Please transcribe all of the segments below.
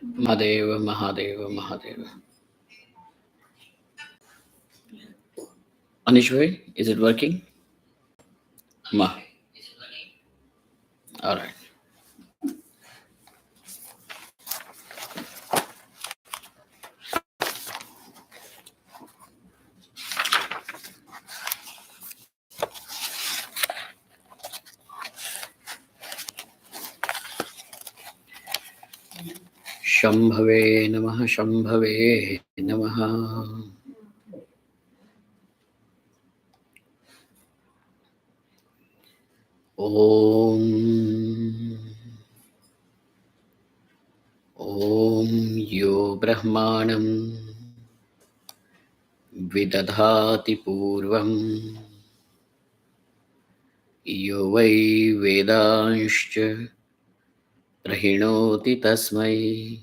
Mahadeva, Mahadeva, Mahadeva. Anishbhai, is it working? Ma. All right. Shambhave Namaha, Shambhave Namaha. Om. Om Yo Brahmanam Vidadhati Purvam Yo Vai Vedanscha Prahinoti Tasmai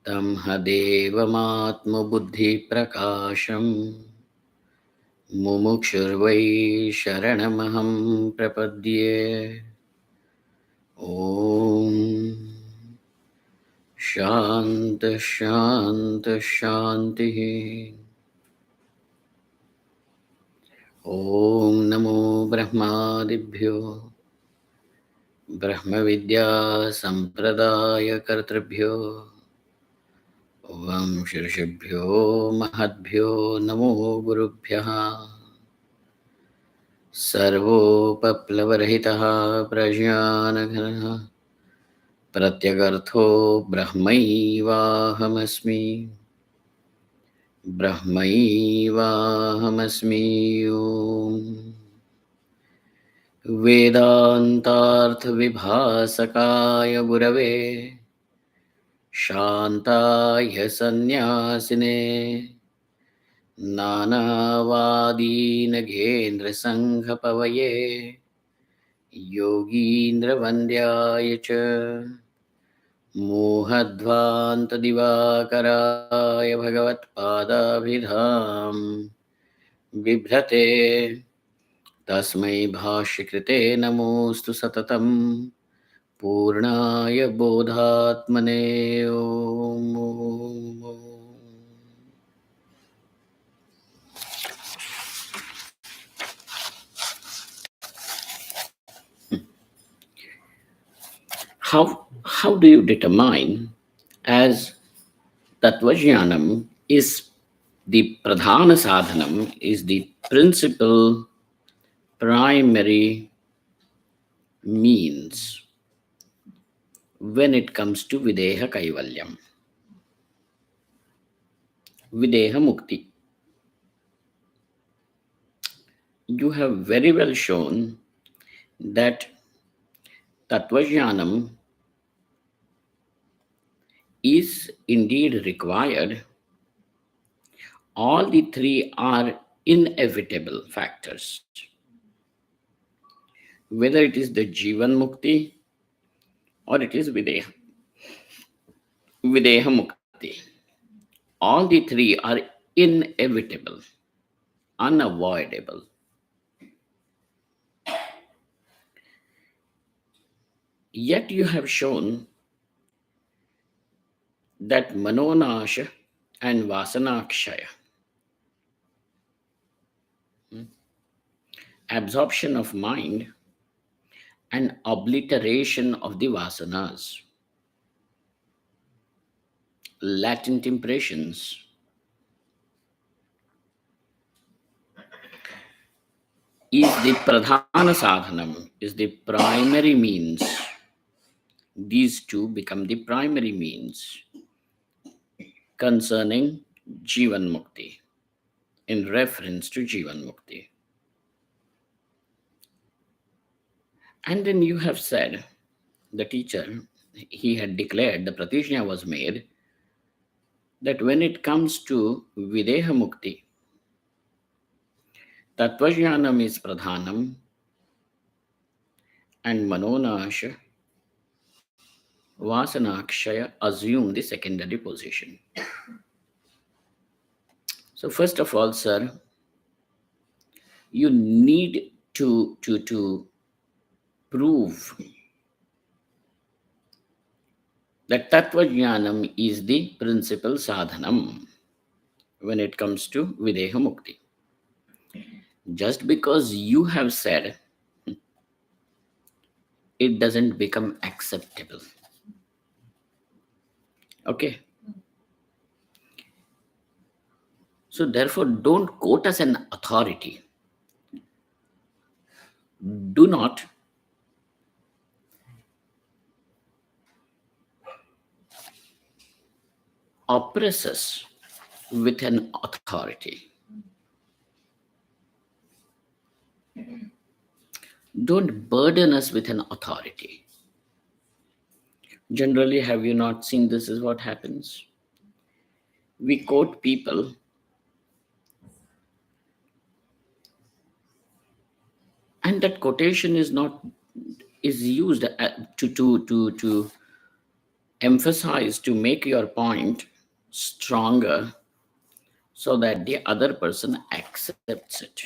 Tam Hadevamatma Buddhi Prakasham Mumukshurvai Sharanamaham Prapadye. Om Shanta Shanta Shanti. Om Namo Brahmadibhyo Brahmavidya Sampradaya Kartribhyo Om Shirshibhyo Mahadbhyo Namo Gurubhyaha Sarvopaplavarahitaha Prajnanaganaha Pratyagartho Brahmaivahamasmi Brahmaivahamasmi Om Vedantartha Vibhasakaya Gurave Shantaya Sannyasine Nanavadi Nagendra Sangha Pavaye Yogindra Vandyaya Cha Mohadvanta Divakaraya Bhagavat Padabhidham Vibhrate Tasmai Bhashikrite Namostu Satatam Purnaya Bodhatmane Om. How do you determine as Tattvajnanam is the pradhana sadhanam, is the principal primary means when it comes to Videha Kaivalyam, Videha Mukti? You have very well shown that Tattvajnanam is indeed required. All the three are inevitable factors. Whether it is the Jivan Mukti or it is Videha Mukti, all the three are inevitable, unavoidable. Yet you have shown that Manonasha and Vasanakshaya, absorption of mind and obliteration of the Vasanas, latent impressions, is the pradhana sadhanam, is the primary means. These two become the primary means concerning Jivan Mukti, in reference to Jivan Mukti. And then you have said, the teacher, he had declared, the pratishnya was made, that when it comes to Videha Mukti, Tattvajnanam is pradhanam and Manonasha, Vasanakshaya assume the secondary position. So first of all, sir, you need to prove That Tattva Jnanam is the principal sadhanam when it comes to Videha Mukti. Just because you have said, it doesn't become acceptable. Okay. So therefore, don't quote as an authority. Do not oppress us with an authority. Don't burden us with an authority. Generally, have you not seen this is what happens? We quote people, and that quotation is not is used to emphasize, to make your point stronger, so that the other person accepts it.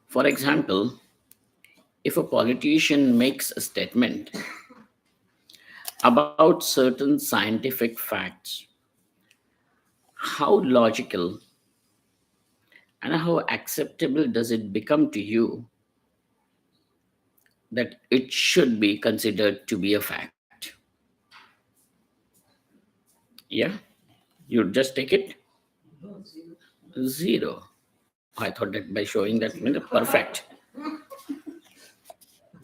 For example, if a politician makes a statement about certain scientific facts, how logical and how acceptable does it become to you that it should be considered to be a fact? Yeah, you just take it zero. I thought that by showing that means perfect.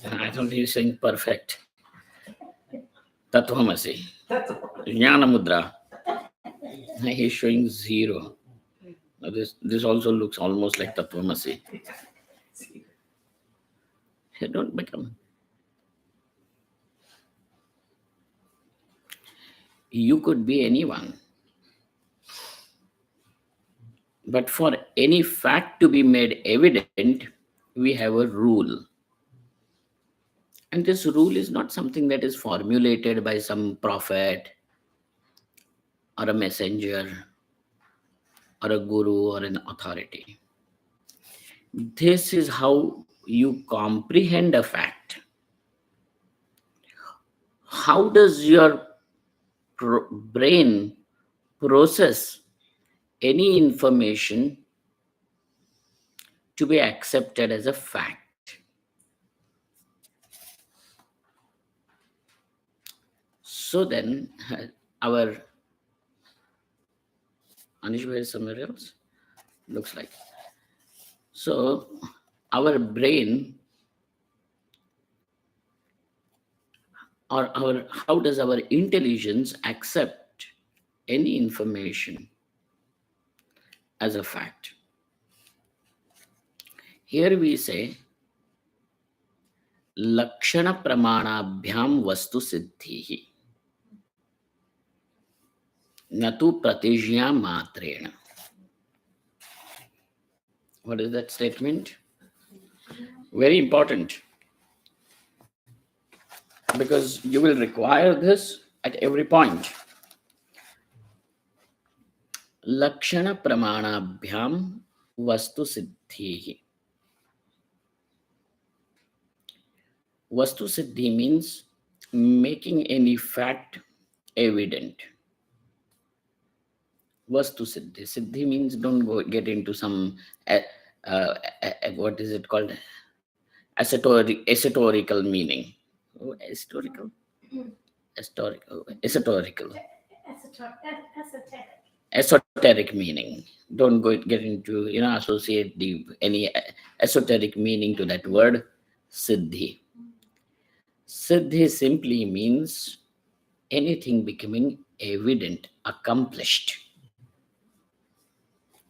I thought he's saying perfect. Tatvamasi. Jnana mudra. He's showing zero. Now this also looks almost like Tatvamasi. Don't become. You could be anyone. But for any fact to be made evident, we have a rule. And this rule is not something that is formulated by some prophet or a messenger or a guru or an authority. This is how you comprehend a fact. How does your brain process any information to be accepted as a fact? So then, our Anish is somewhere else. Looks like. So, our brain, or our how does our intelligence accept any information as a fact? Here we say Lakshana Pramanabhyam Vastu Siddhihi Natu Pratijya Matrena. What is that statement? Very important, because you will require this at every point. Lakshana Pramanabhyam Vastu Siddhihi. Vastu Siddhi means making any fact evident. Vastu Siddhi. Siddhi means don't go get into some, what is it called? Esoterical meaning. Oh, historical? Esoterical. Esoteric meaning. Don't go get into, associate any esoteric meaning to that word, Siddhi. Siddhi simply means anything becoming evident, accomplished.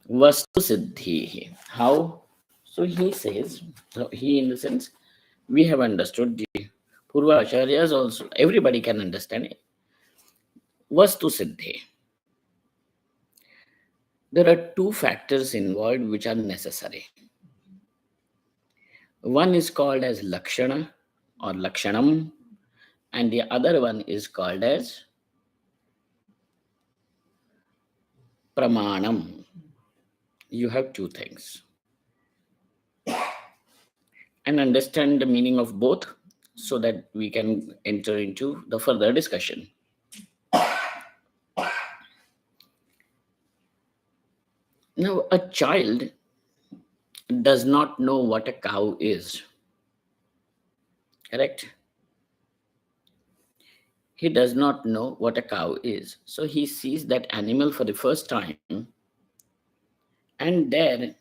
Vastu Siddhi. How? So he says, so he in the sense, we have understood, the Purva Acharyas also, everybody can understand it. Vastu Siddhi. There are two factors involved which are necessary. One is called as Lakshana or Lakshanam, and the other one is called as Pramanam. You have two things. And understand the meaning of both. so that we can enter into the further discussion. Now, a child does not know what a cow is, correct? He does not know what a cow is. So he sees that animal for the first time, and there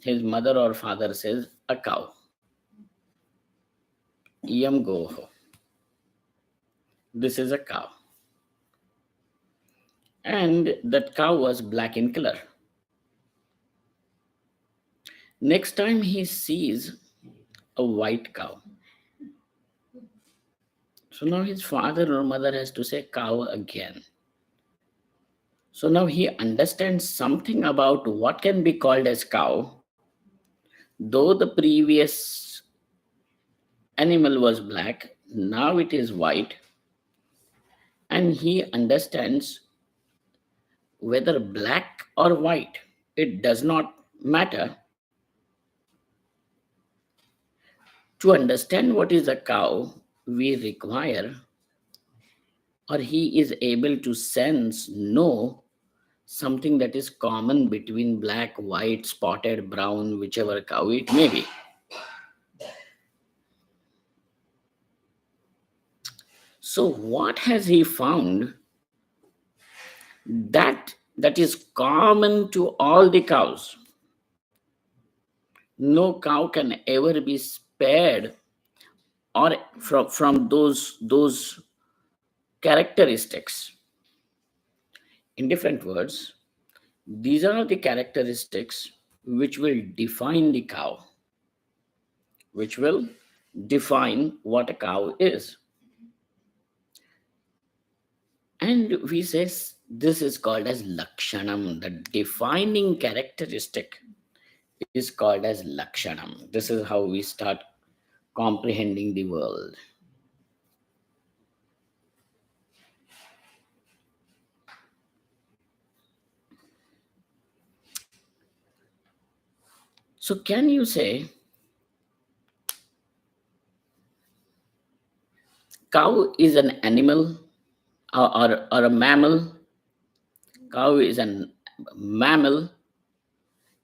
his mother or father says, a cow, yam goho. This is a cow. And that cow was black in color. Next time he sees a white cow. So now his father or mother has to say cow again. So now he understands something about what can be called as cow, though the previous animal was black, now it is white, and he understands whether black or white, it does not matter. To understand what is a cow, we require, or he is able to sense, know something that is common between black, white, spotted, brown, whichever cow it may be. So, what has he found that is common to all the cows? No cow can ever be spared or from those characteristics. In different words, these are the characteristics which will define the cow, which will define what a cow is. And we say this is called as lakshanam. The defining characteristic is called as lakshanam. This is how we start comprehending the world. So, can you say cow is an animal or a mammal? Cow is a mammal.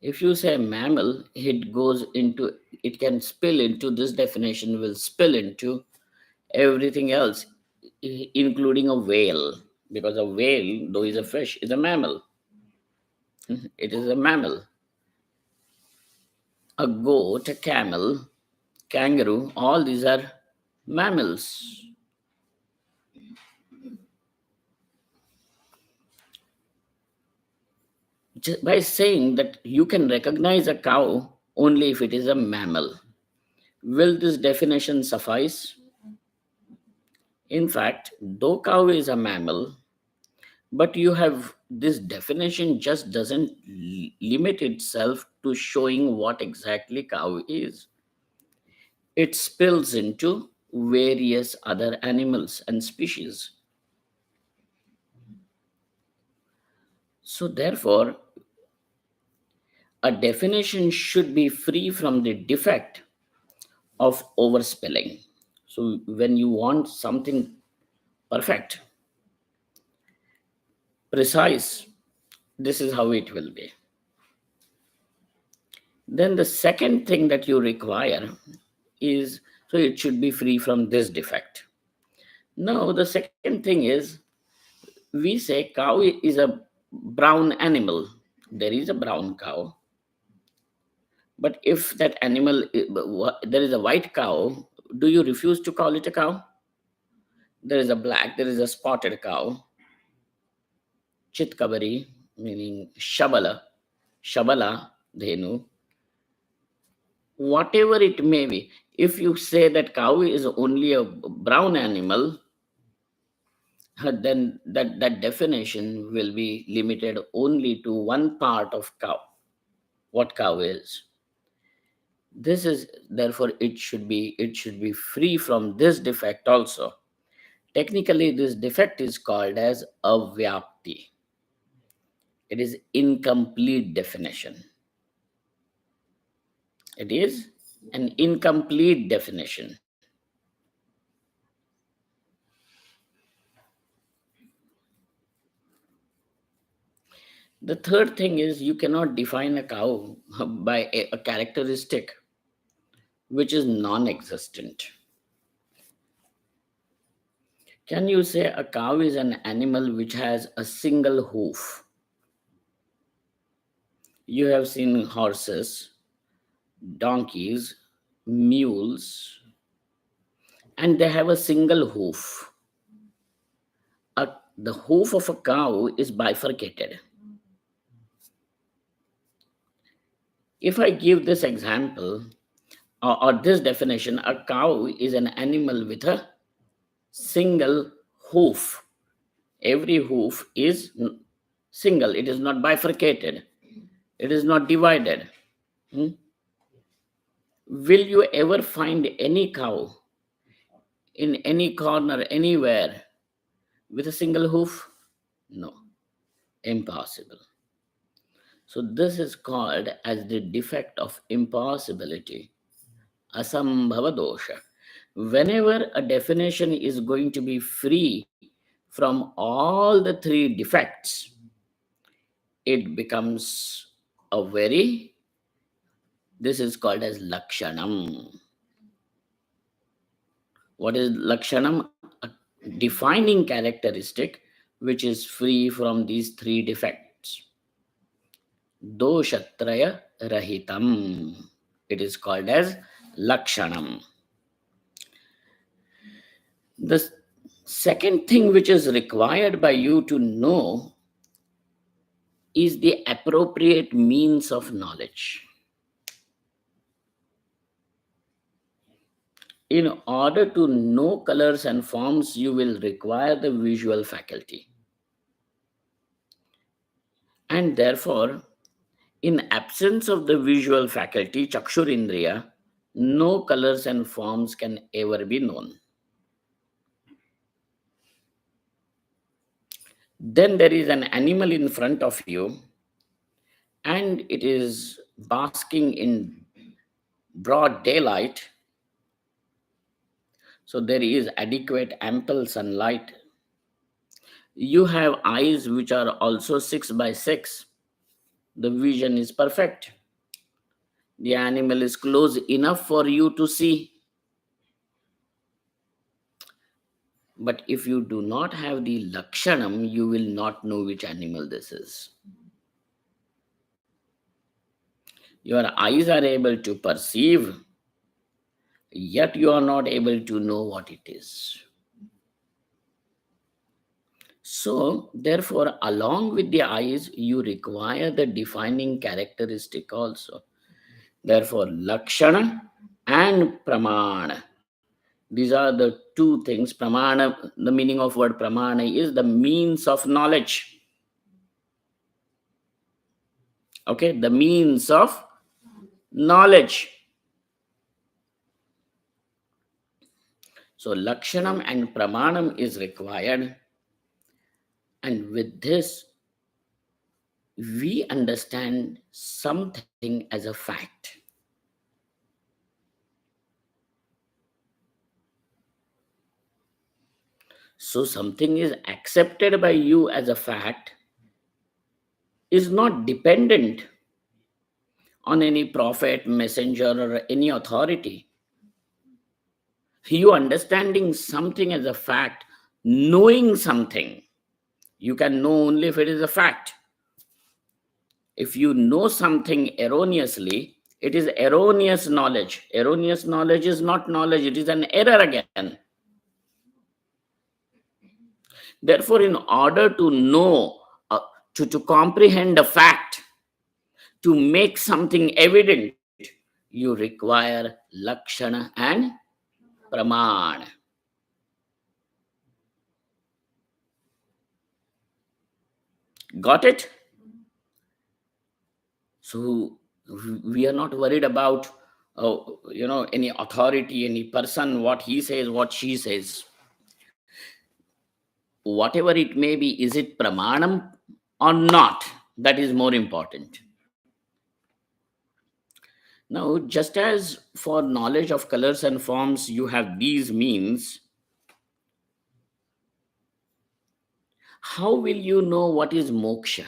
If you say mammal, it can spill into this definition, will spill into everything else, including a whale, because a whale, though is a fish, is a mammal. It is a mammal. A goat, a camel, kangaroo, all these are mammals. Just by saying that you can recognize a cow only if it is a mammal, will this definition suffice? In fact, though cow is a mammal, but you have this definition just doesn't limit itself to showing what exactly cow is. It spills into various other animals and species. So, therefore, a definition should be free from the defect of overspilling. So, when you want something perfect, precise, this is how it will be. Then the second thing that you require is, so it should be free from this defect. Now, the second thing is, we say cow is a brown animal. There is a brown cow. But if that animal, there is a white cow, do you refuse to call it a cow? There is a black, there is a spotted cow, chitkabari, meaning shabala, dhenu, whatever it may be. If you say that cow is only a brown animal, then that definition will be limited only to one part of cow, what cow is. This is therefore it should be free from this defect also. Technically, this defect is called as avyapti. It is incomplete definition. It is an incomplete definition. The third thing is you cannot define a cow by a characteristic which is non existent. Can you say a cow is an animal which has a single hoof? You have seen horses, donkeys, mules, and they have a single hoof. The hoof of a cow is bifurcated. If I give this example or this definition, a cow is an animal with a single hoof. Every hoof is single, it is not bifurcated, it is not divided. Hmm? Will you ever find any cow in any corner anywhere with a single hoof? No, impossible. So this is called as the defect of impossibility, asambhava dosha. Whenever a definition is going to be free from all the three defects, it becomes a very, this is called as lakshanam. What is lakshanam? A defining characteristic which is free from these three defects. Doshatraya rahitam. It is called as lakshanam. The second thing which is required by you to know is the appropriate means of knowledge. In order to know colors and forms, you will require the visual faculty. And therefore, in absence of the visual faculty, chakshurindriya, no colors and forms can ever be known. Then there is an animal in front of you, and it is basking in broad daylight. So there is adequate, ample sunlight. You have eyes which are also 6 by 6. The vision is perfect. The animal is close enough for you to see. But if you do not have the lakshanam, you will not know which animal this is. Your eyes are able to perceive, yet you are not able to know what it is. So, therefore, along with the eyes, you require the defining characteristic also. Therefore, lakshana and pramana. These are the two things. Pramana, the meaning of word pramana is the means of knowledge. Okay, the means of knowledge. So lakshanam and pramanam is required. And with this, we understand something as a fact. So something is accepted by you as a fact is not dependent on any prophet, messenger, or any authority. You understanding something as a fact, knowing something, you can know only if it is a fact. If you know something erroneously, it is erroneous knowledge. Erroneous knowledge is not knowledge, it is an error again. Therefore, in order to know, to comprehend a fact, to make something evident, you require lakshana and praman. Got it? So we are not worried about any authority, any person, what he says, what she says. Whatever it may be, is it pramanam or not? That is more important. Now, just as for knowledge of colors and forms, you have these means, how will you know what is moksha?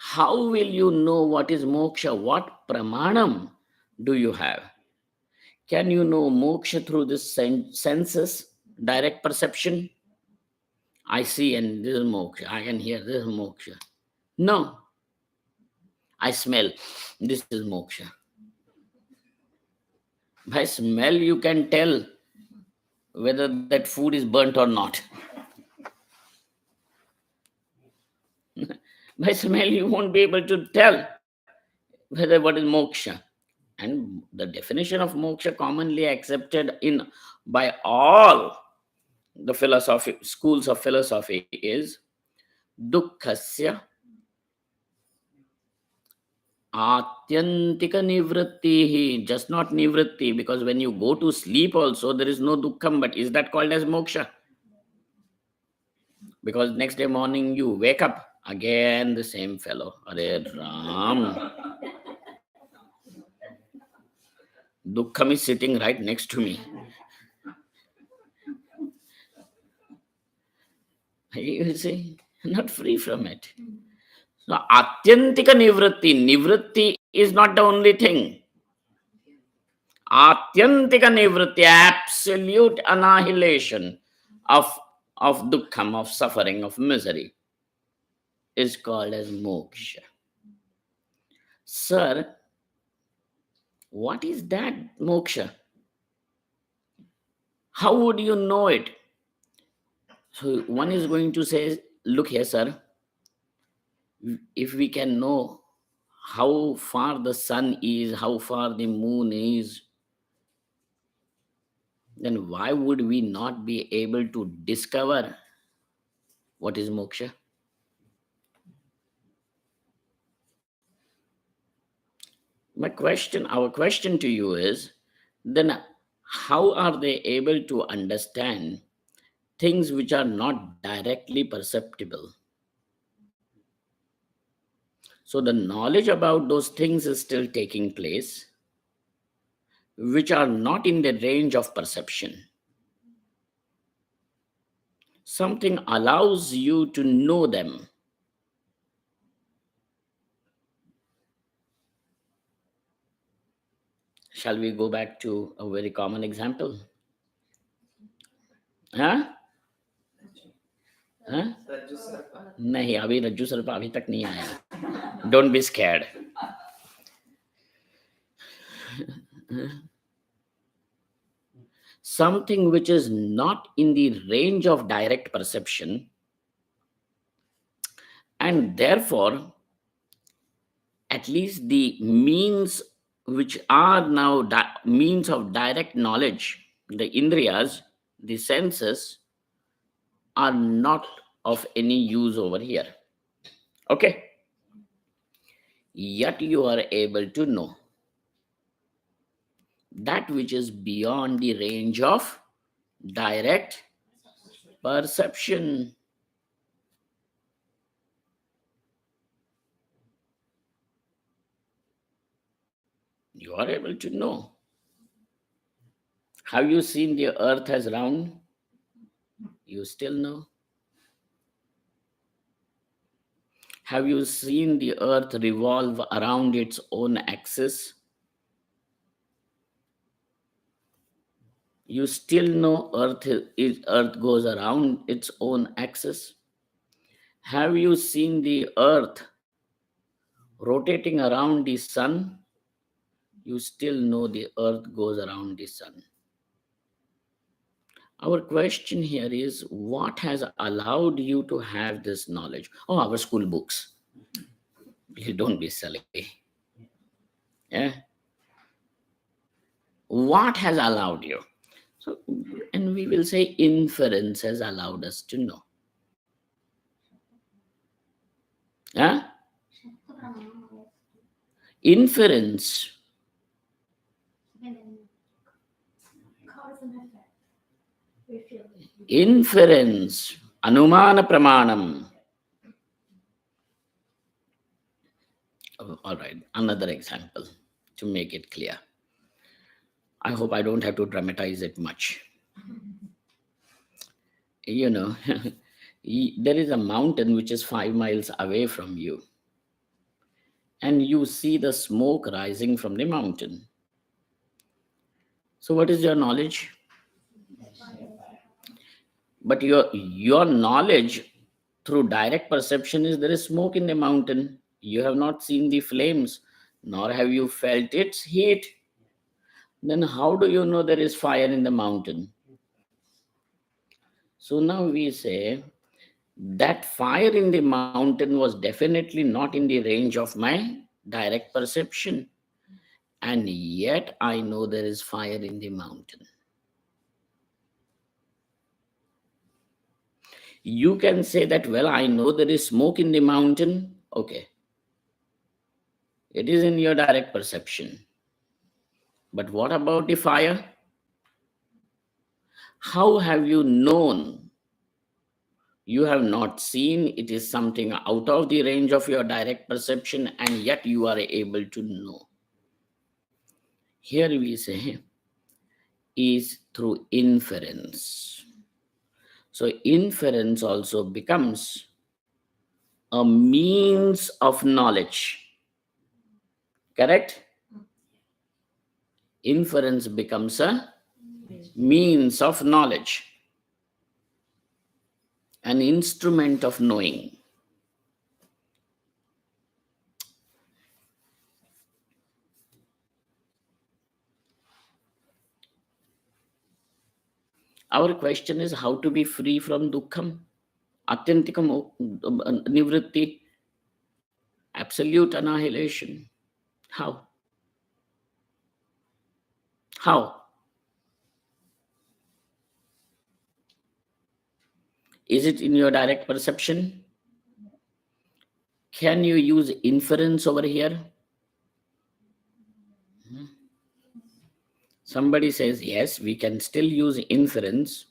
How will you know what is moksha? What pramanam do you have? Can you know moksha through the senses, direct perception? I see and this is moksha. I can hear this is moksha. No, I smell. This is moksha. By smell, you can tell whether that food is burnt or not. By smell, you won't be able to tell whether what is moksha. And the definition of moksha commonly accepted in by all the philosophy schools of philosophy is dukkhasya atyantika nivritti. Just not nivritti, because when you go to sleep also there is no dukkham, but is that called as moksha? Because next day morning you wake up again the same fellow. Are Ram, dukkham is sitting right next to me. You see, not free from it. So atyantika nivritti. Nivritti is not the only thing. Atyantika nivritti, absolute annihilation of dukkham, of suffering, of misery, is called as moksha. Sir, what is that moksha? How would you know it? So one is going to say, look here, sir, if we can know how far the sun is, how far the moon is, then why would we not be able to discover what is moksha? Our question to you is, then how are they able to understand things which are not directly perceptible? So the knowledge about those things is still taking place, which are not in the range of perception. Something allows you to know them. Shall we go back to a very common example? Huh? Huh? नहीं, अभी रज्जू सर्प अभी तक नहीं आया. Don't be scared. Something which is not in the range of direct perception, and therefore at least the means which are now means of direct knowledge, the indriyas, the senses, are not of any use over here. Okay, yet you are able to know that which is beyond the range of direct perception. You are able to know. Have you seen the earth as round? You still know. Have you seen the earth revolve around its own axis? You still know earth goes around its own axis. Have you seen the earth rotating around the sun? You still know the earth goes around the sun. Our question here is, what has allowed you to have this knowledge? Oh, our school books. Please don't be silly. Yeah. What has allowed you? So, and we will say inference has allowed us to know. Huh? Inference. Inference. Anumana pramanam. All right, another example to make it clear. I hope I don't have to dramatize it much. There is a mountain which is 5 miles away from you. and you see the smoke rising from the mountain. So, what is your knowledge? But your knowledge through direct perception is there is smoke in the mountain. You have not seen the flames, nor have you felt its heat. Then how do you know there is fire in the mountain? So now we say that fire in the mountain was definitely not in the range of my direct perception. And yet I know there is fire in the mountain. You can say that, well, I know there is smoke in the mountain. Okay, it is in your direct perception. But what about the fire? How have you known? You have not seen, it is something out of the range of your direct perception, and yet you are able to know. Here we say is through inference. So inference also becomes a means of knowledge. Correct? Inference becomes a means of knowledge, an instrument of knowing. Our question is how to be free from dukkham, atyantikam nivritti, absolute annihilation. How? How? Is it in your direct perception? Can you use inference over here? Somebody says, yes, we can still use inference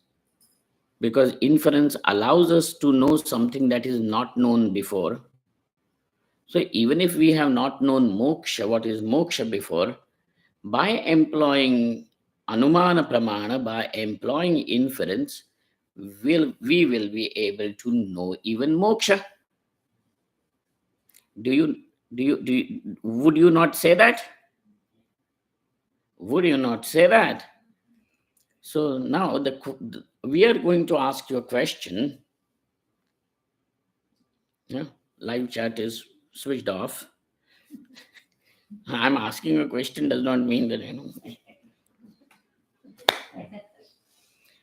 because inference allows us to know something that is not known before. So even if we have not known moksha, what is moksha before, by employing anumana pramana, by employing inference, we will be able to know even moksha. Would you not say that? Would you not say that? So now we are going to ask you a question. Yeah, live chat is switched off. I'm asking a question does not mean that,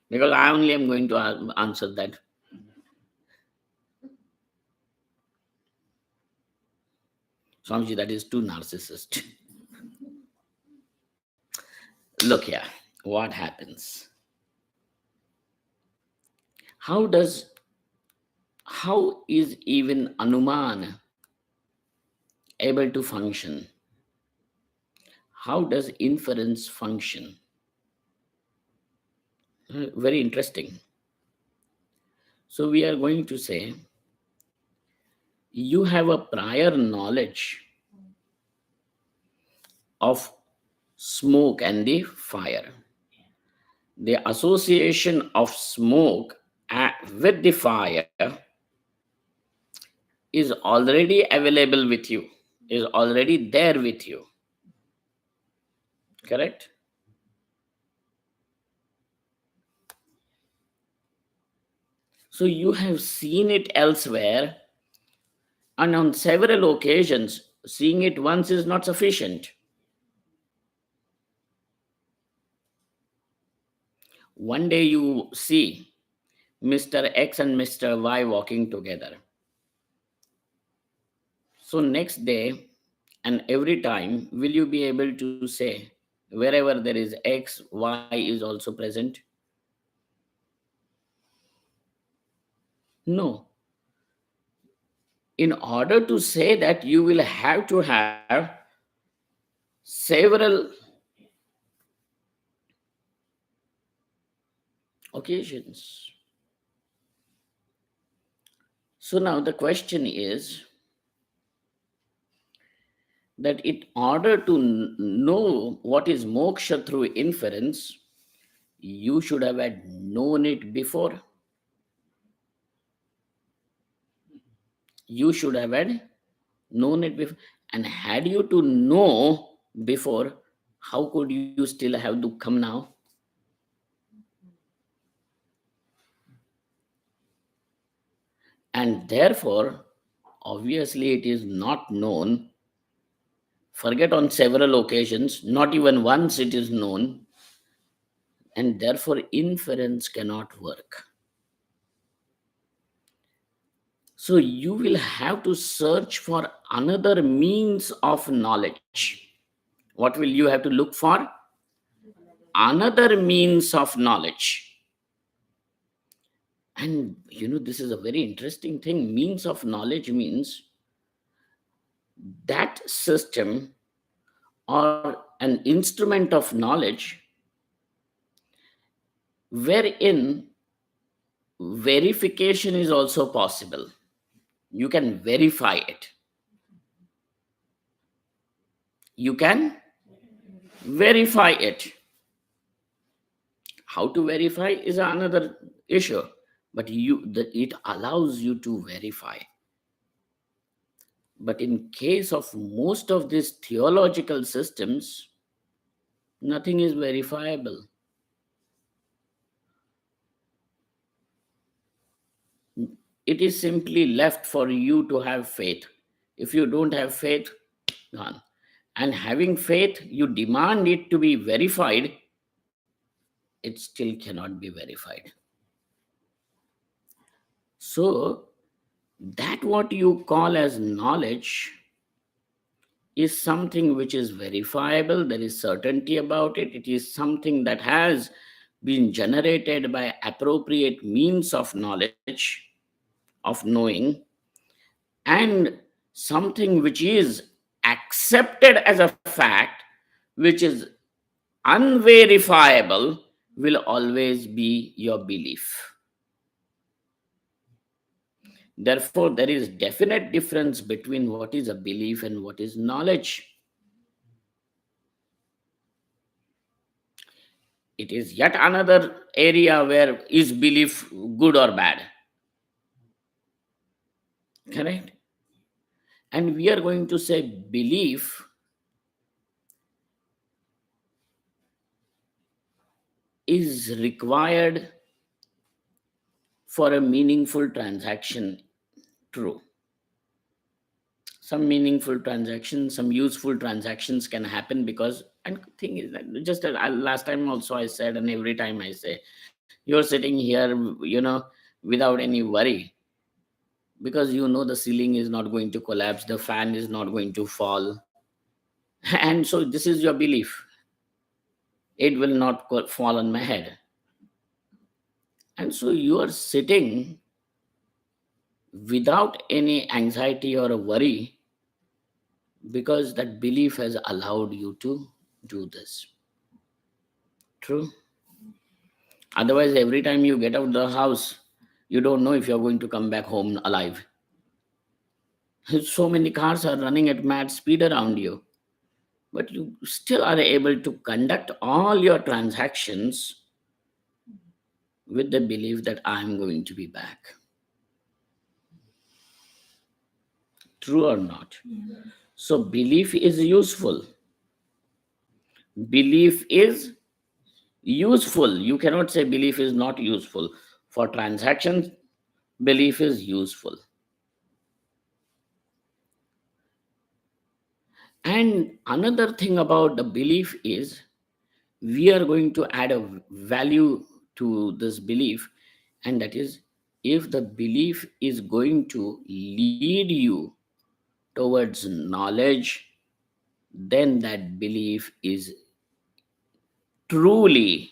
because I only am going to answer that. Swamiji, that is too narcissist. Look here, what happens? How is even Anuman able to function? How does inference function? Very interesting. So we are going to say, you have a prior knowledge of smoke and the fire. The association of smoke with the fire is already available with you, is already there with you. Correct? So you have seen it elsewhere, and on several occasions, seeing it once is not sufficient. One day you see Mr. X and Mr. Y walking together. So next day and every time, will you be able to say, wherever there is X, Y is also present? No. In order to say that, you will have to have several occasions. So now the question is that in order to know what is moksha through inference, you should have had known it before. You should have had known it before. And had you to know before, how could you still have dukkham now? And therefore, obviously, it is not known. Forget on several occasions, not even once it is known, and therefore inference cannot work. So you will have to search for another means of knowledge. What will you have to look for? Another means of knowledge. And this is a very interesting thing. Means of knowledge means that system or an instrument of knowledge wherein verification is also possible. You can verify it. You can verify it. How to verify is another issue, but it allows you to verify. But in case of most of these theological systems, nothing is verifiable. It is simply left for you to have faith. If you don't have faith, gone. And having faith, you demand it to be verified, it still cannot be verified. So, that what you call as knowledge is something which is verifiable. There is certainty about it. It is something that has been generated by appropriate means of knowledge, of knowing, and something which is accepted as a fact, which is unverifiable, will always be your belief. Therefore, there is definite difference between what is a belief and what is knowledge. It is yet another area where is belief good or bad. Correct? And we are going to say belief is required for a meaningful transaction. True. Some meaningful transactions, some useful transactions can happen because, and thing is that just last time also I said, and every time I say, you're sitting here, without any worry, because the ceiling is not going to collapse, the fan is not going to fall. And so this is your belief. It will not fall on my head. And so you are sitting without any anxiety or a worry because that belief has allowed you to do this. True. Otherwise, every time you get out of the house, you don't know if you're going to come back home alive. So many cars are running at mad speed around you, but you still are able to conduct all your transactions with the belief that I'm going to be back. True or not? So, belief is useful. Belief is useful. You cannot say belief is not useful. For transactions, belief is useful. And another thing about the belief is we are going to add a value to this belief, and that is if the belief is going to lead you towards knowledge, then that belief is truly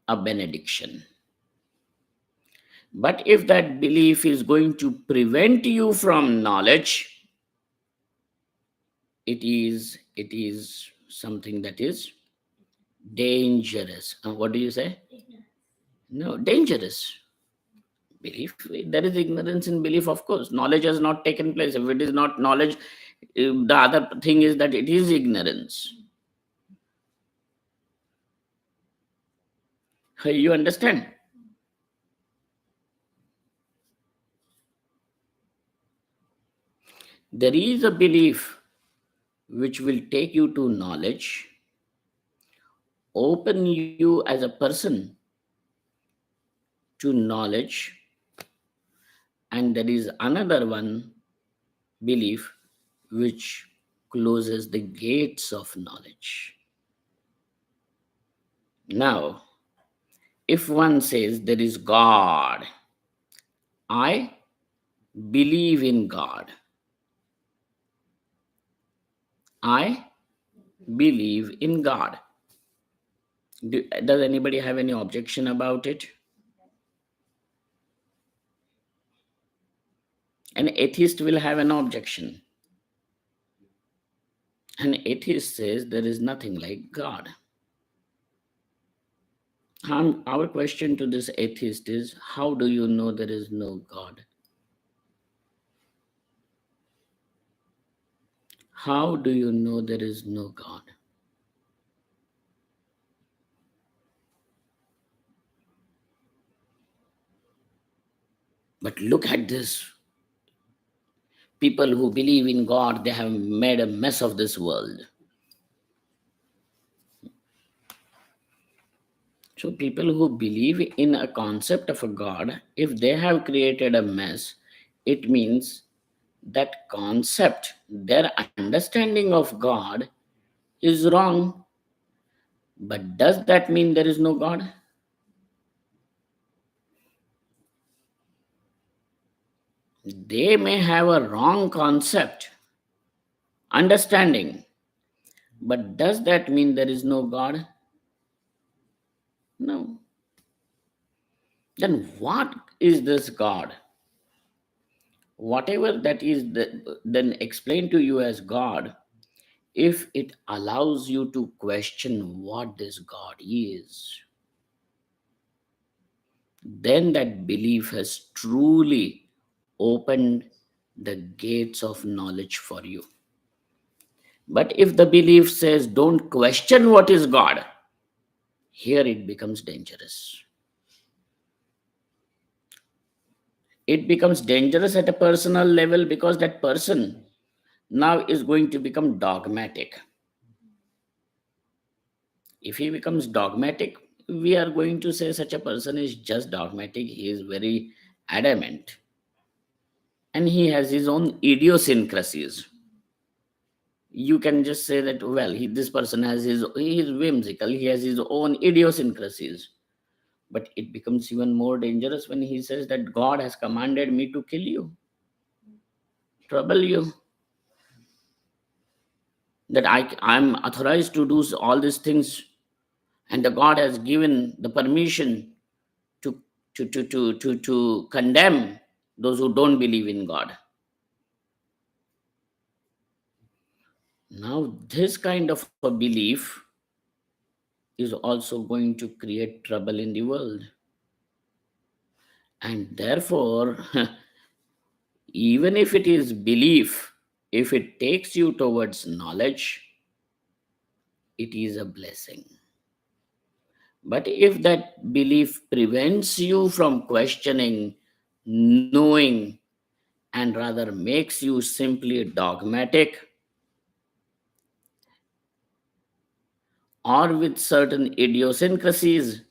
a benediction. But if that belief is going to prevent you from knowledge, it is something that is dangerous. What do you say? No, dangerous. Belief, there is ignorance in belief, of course. Knowledge has not taken place. If it is not knowledge, the other thing is that it is ignorance. You understand? There is a belief which will take you to knowledge, open you as a person to knowledge, and there is another one belief which closes the gates of knowledge. Now, if one says there is God, I believe in God, I believe in God. Does anybody have any objection about it? An atheist will have an objection. An atheist says there is nothing like God. Our question to this atheist is, how do you know there is no God? How do you know there is no God? But look at this. People who believe in God, they have made a mess of this world. So people who believe in a concept of a God, if they have created a mess, it means that concept, their understanding of God is wrong. But does that mean there is no God? They may have a wrong concept, understanding, but does that mean there is no God? No. Then what is this God? Whatever that is then explained to you as God, if it allows you to question what this God is, then that belief has truly opened the gates of knowledge for you. But if the belief says don't question what is God, here it becomes dangerous. It becomes dangerous at a personal level because that person now is going to become dogmatic. If he becomes dogmatic, we are going to say such a person is just dogmatic. He is very adamant and he has his own idiosyncrasies. You can just say that, well, this person he is whimsical, he has his own idiosyncrasies. But it becomes even more dangerous when he says that God has commanded me to kill you, trouble you, that I'm authorized to do all these things, and the God has given the permission to to condemn those who don't believe in God. Now, this kind of a belief is also going to create trouble in the world. And therefore, even if it is belief, if it takes you towards knowledge, it is a blessing. But if that belief prevents you from questioning, knowing, and rather makes you simply dogmatic or with certain idiosyncrasies,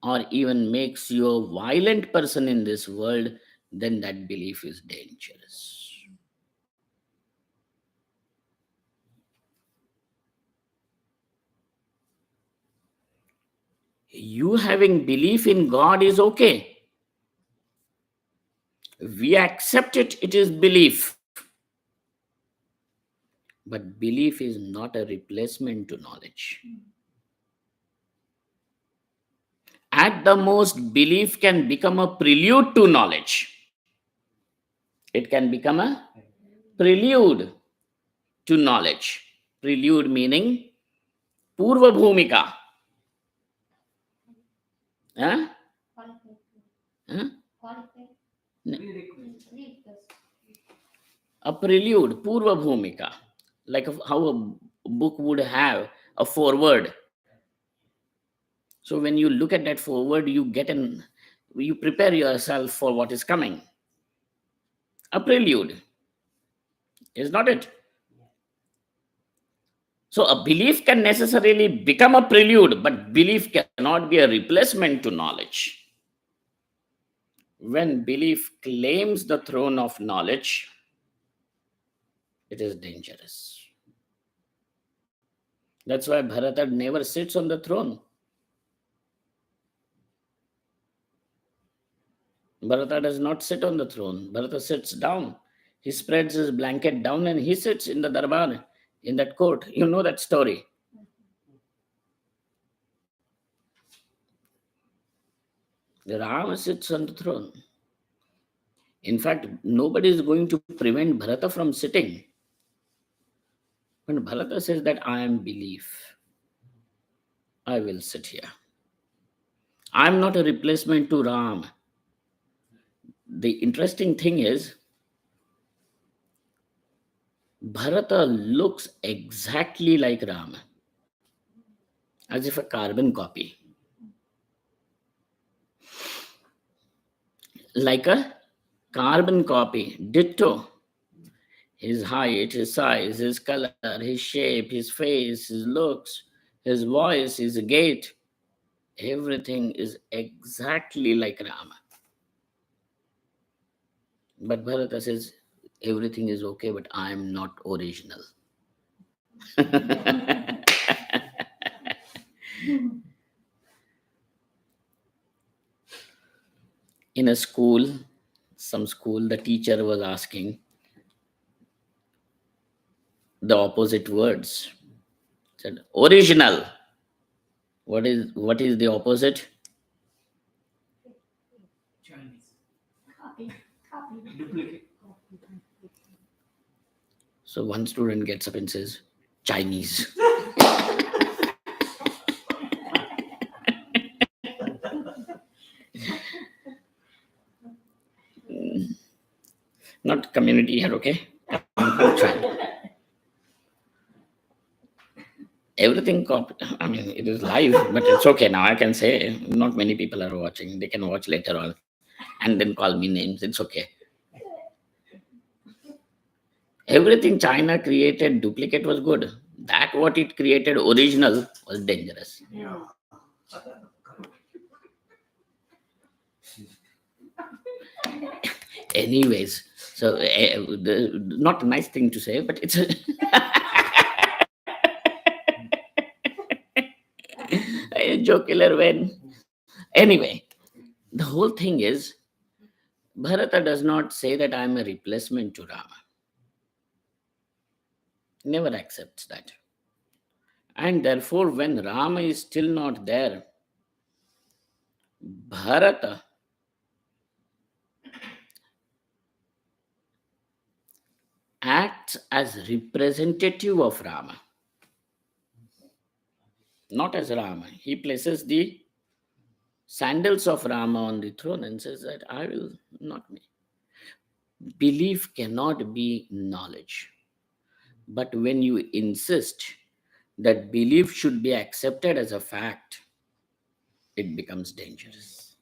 or even makes you a violent person in this world, then that belief is dangerous. You having belief in God is okay. We accept it, it is belief. But belief is not a replacement to knowledge. At the most, belief can become a prelude to knowledge. It can become a prelude to knowledge. Prelude meaning Purva Bhumika. Huh? Huh? A prelude, Purva Bhumika. Like how a book would have a foreword. So when you look at that foreword, you prepare yourself for what is coming. A prelude. Is not it? So a belief can necessarily become a prelude, but belief cannot be a replacement to knowledge. When belief claims the throne of knowledge, it is dangerous. That's why Bharata never sits on the throne. Bharata does not sit on the throne. Bharata sits down. He spreads his blanket down and he sits in the darbar, in that court. You know that story. Rama sits on the throne. In fact, nobody is going to prevent Bharata from sitting. When Bharata says that I am belief, I will sit here. I am not a replacement to Ram. The interesting thing is, Bharata looks exactly like Ram, as if a carbon copy. Like a carbon copy, ditto. His height, his size, his color, his shape, his face, his looks, his voice, his gait, everything is exactly like Rama. But Bharata says, everything is okay, but I am not original. In a school, some school, the teacher was asking the opposite words. Said, original. What is the opposite? Chinese. Duplicate. So one student gets up and says, Chinese. Not community here, okay? Everything, I mean, it is live, but it's okay now. I can say, not many people are watching. They can watch later on and then call me names. It's okay. Everything China created, duplicate was good. That what it created, original, was dangerous. Yeah. Anyways, so not a nice thing to say, but it's a joke killer when. Anyway, the whole thing is, Bharata does not say that I am a replacement to Rama. Never accepts that. And therefore, when Rama is still not there, Bharata acts as representative of Rama, not as Rama. He places the sandals of Rama on the throne and says that I will not me. Belief cannot be knowledge. But when you insist that belief should be accepted as a fact, it becomes dangerous.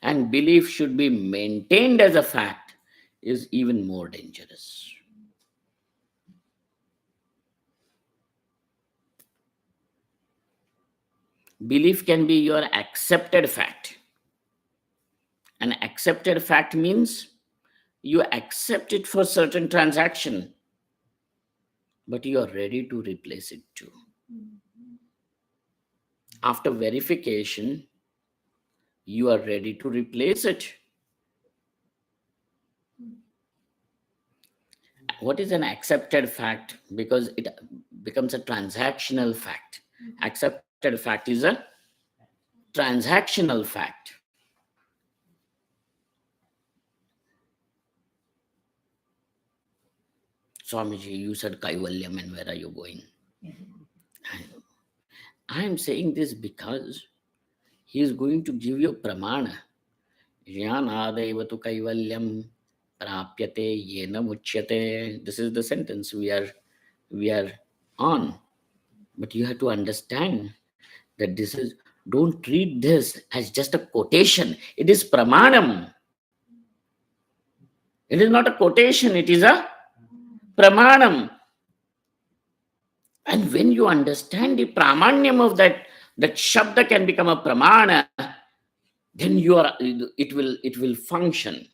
And belief should be maintained as a fact is even more dangerous. Belief can be your accepted fact. An accepted fact means you accept it for certain transaction, but you are ready to replace it too. After verification, you are ready to replace it. What is an accepted fact? Because it becomes a transactional fact. Accepted fact is a transactional fact. Swamiji, you said Kaivalyam, and where are you going? I am saying this because he is going to give you pramana. Jnanadevatu Kaivalyam prapyate yena muchyate. This is the sentence we are on. But you have to understand that this is, don't treat this as just a quotation. It is pramanam. It is not a quotation, it is a pramanam. And when you understand the pramanyam of that shabda can become a pramana, then it will function.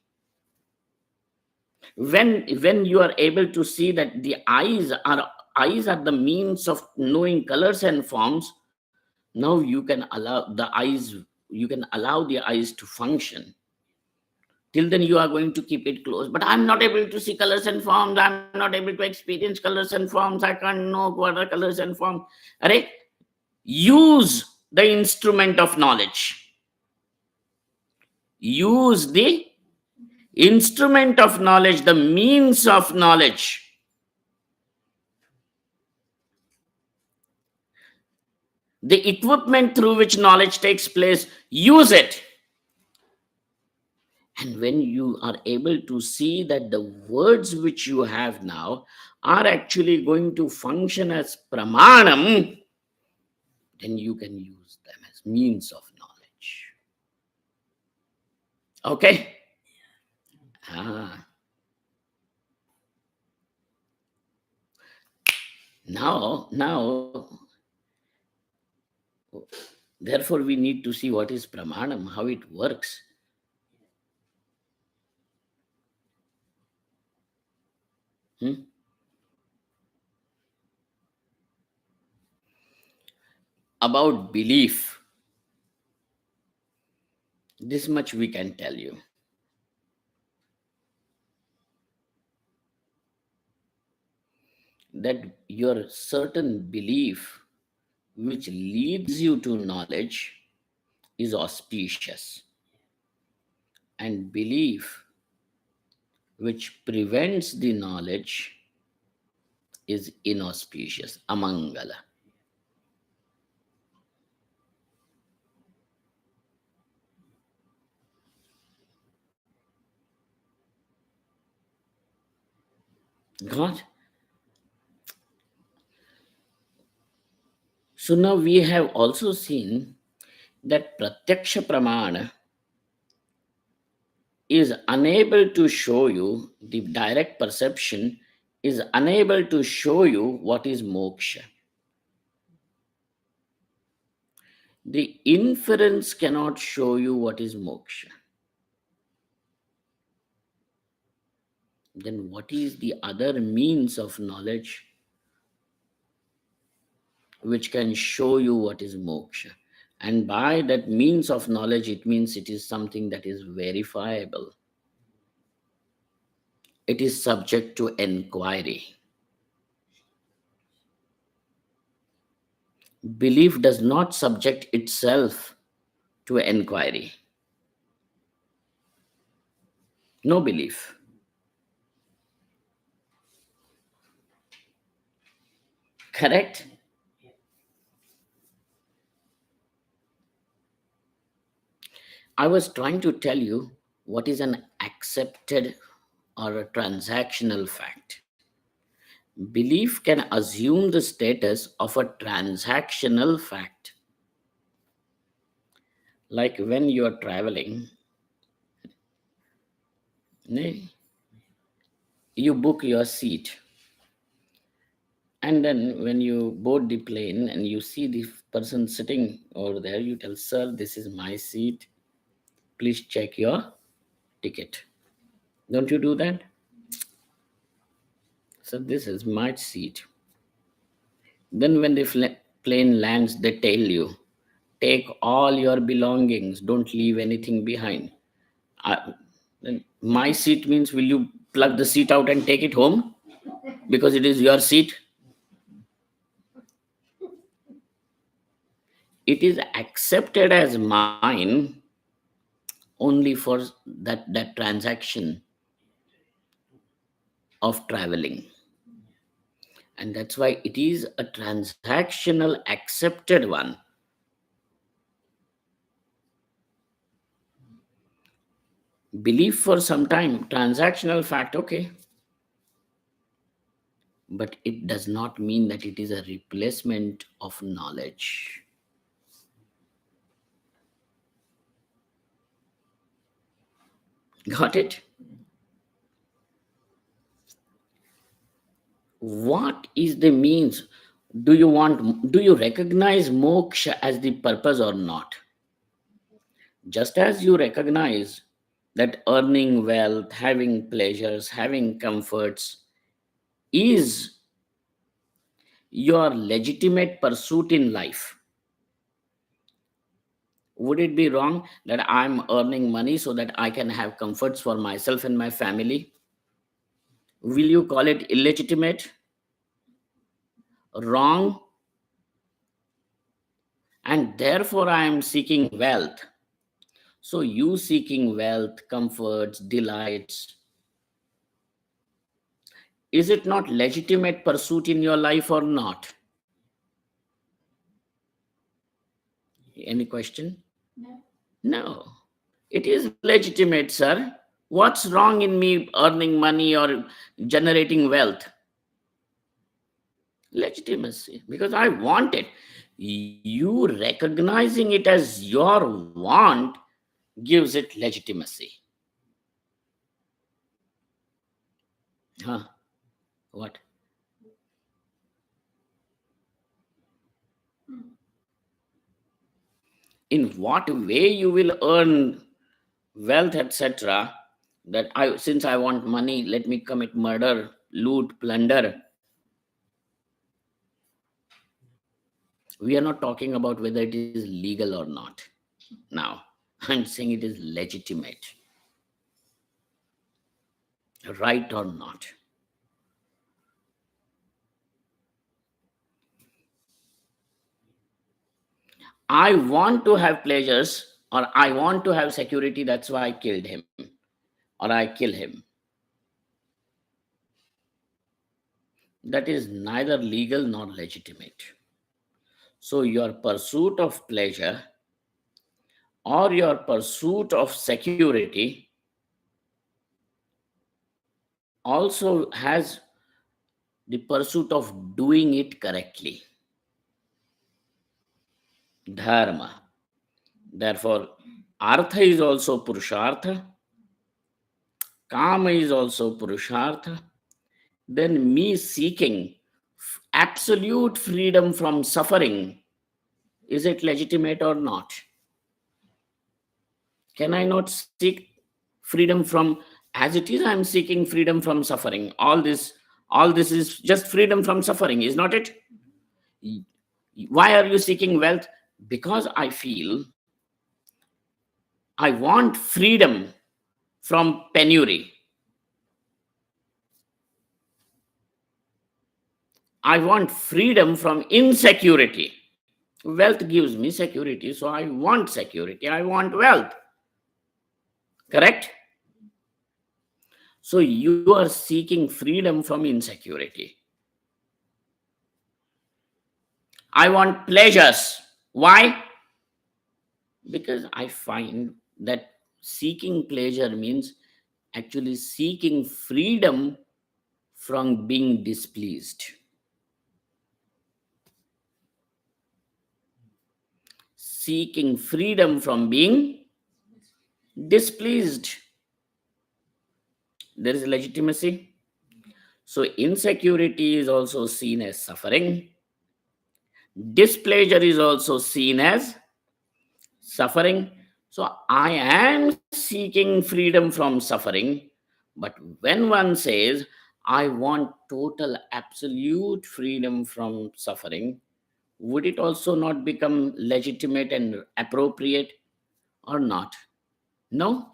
When you are able to see that the eyes are the means of knowing colors and forms, now you can allow the eyes to function. Till then you are going to keep it closed, but I'm not able to see colors and forms, I'm not able to experience colors and forms, I can't know what are colors and forms. Right? Use the instrument of knowledge. Use the instrument of knowledge, the means of knowledge. The equipment through which knowledge takes place, use it. And when you are able to see that the words which you have now are actually going to function as pramanam, then you can use them as means of knowledge. Okay? Ah. Now, therefore, we need to see what is pramanam, how it works. Hmm? About belief, this much we can tell you. That your certain belief which leads you to knowledge is auspicious, and belief which prevents the knowledge is inauspicious, amangala. God. So now we have also seen that pratyaksha pramana is unable to show you, the direct perception is unable to show you what is moksha. The inference cannot show you what is moksha. Then what is the other means of knowledge which can show you what is moksha? And by that means of knowledge, it means it is something that is verifiable. It is subject to enquiry. Belief does not subject itself to enquiry. No belief. Correct? I was trying to tell you what is an accepted or a transactional fact. Belief can assume the status of a transactional fact. Like when you are traveling, you book your seat, and then when you board the plane and you see the person sitting over there, you tell, sir, this is my seat, please check your ticket. Don't you do that? So this is my seat. Then when the plane lands, they tell you, take all your belongings, don't leave anything behind. Then my seat means, will you plug the seat out and take it home because it is your seat? It is accepted as mine only for that transaction of traveling. And that's why it is a transactional accepted one. Belief for some time, transactional fact, okay. But it does not mean that it is a replacement of knowledge. Got it? What is the means? Do you recognize moksha as the purpose or not? Just as you recognize that earning wealth, having pleasures, having comforts is your legitimate pursuit in life, would it be wrong that I'm earning money so that I can have comforts for myself and my family? Will you call it illegitimate, wrong? And therefore, I am seeking wealth. So, you seeking wealth, comforts, delights, is it not legitimate pursuit in your life or not? Any question? No. It is legitimate, sir. What's wrong in me earning money or generating wealth? Legitimacy, because I want it. You recognizing it as your want gives it legitimacy. Huh? What? In what way you will earn wealth, etc.? That I, since I want money, let me commit murder, loot, plunder. We are not talking about whether it is legal or not. Now, I'm saying it is legitimate, right or not. I want to have pleasures or I want to have security, that's why I killed him or I kill him. That is neither legal nor legitimate. So, your pursuit of pleasure or your pursuit of security also has the pursuit of doing it correctly. Dharma. Therefore, artha is also purushartha, kama is also purushartha. Then, me seeking absolute freedom from suffering, is it legitimate or not? Can I not seek freedom from, as it is, I'm seeking freedom from suffering? All this is just freedom from suffering, is not it? Why are you seeking wealth? Because I feel I want freedom from penury. I want freedom from insecurity. Wealth gives me security, so I want security. I want wealth. Correct? So you are seeking freedom from insecurity. I want pleasures. Why? Because I find that seeking pleasure means actually seeking freedom from being displeased. Seeking freedom from being displeased. There is legitimacy. So, insecurity is also seen as suffering. Displeasure is also seen as suffering. So, I am seeking freedom from suffering. But when one says, I want total, absolute freedom from suffering, would it also not become legitimate and appropriate or not? No?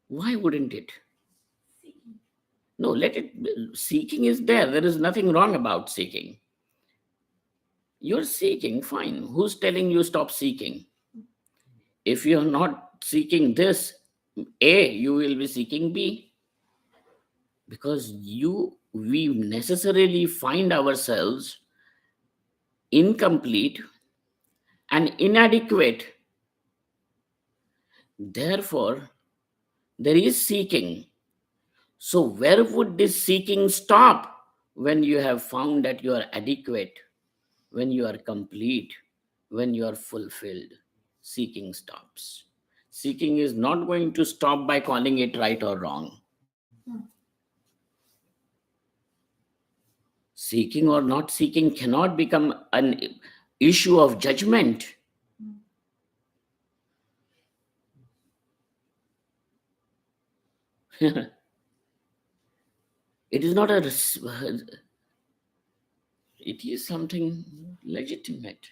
Why wouldn't it? No, let it. Seeking is there. There is nothing wrong about seeking. You're seeking, fine. Who's telling you stop seeking? If you're not seeking this, A, you will be seeking B. Because we necessarily find ourselves incomplete and inadequate. Therefore, there is seeking. So, where would this seeking stop? When you have found that you are adequate, when you are complete, when you are fulfilled, seeking stops. Seeking is not going to stop by calling it right or wrong. Seeking or not seeking cannot become an issue of judgment. It is not it is something legitimate.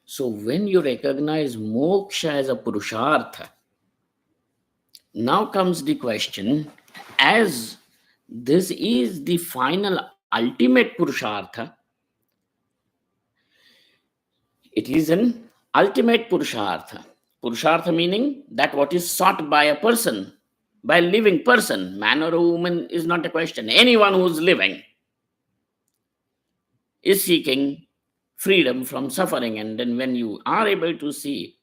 So when you recognize moksha as a purushartha, now comes the question, as this is the final ultimate purushartha, it is an ultimate purushartha. Purushartha meaning that what is sought by a person, by a living person. Man or a woman is not a question. Anyone who is living is seeking freedom from suffering. And then when you are able to see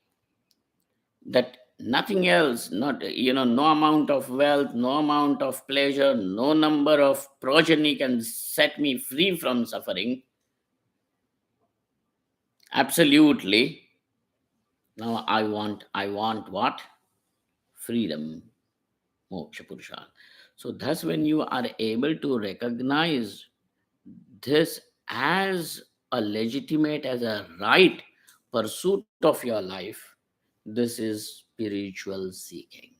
that nothing else, not, no amount of wealth, no amount of pleasure, no number of progeny can set me free from suffering, absolutely. Now I want what? Freedom, moksha, purusha. So thus when you are able to recognize this as a legitimate, as a right pursuit of your life, this is spiritual seeking.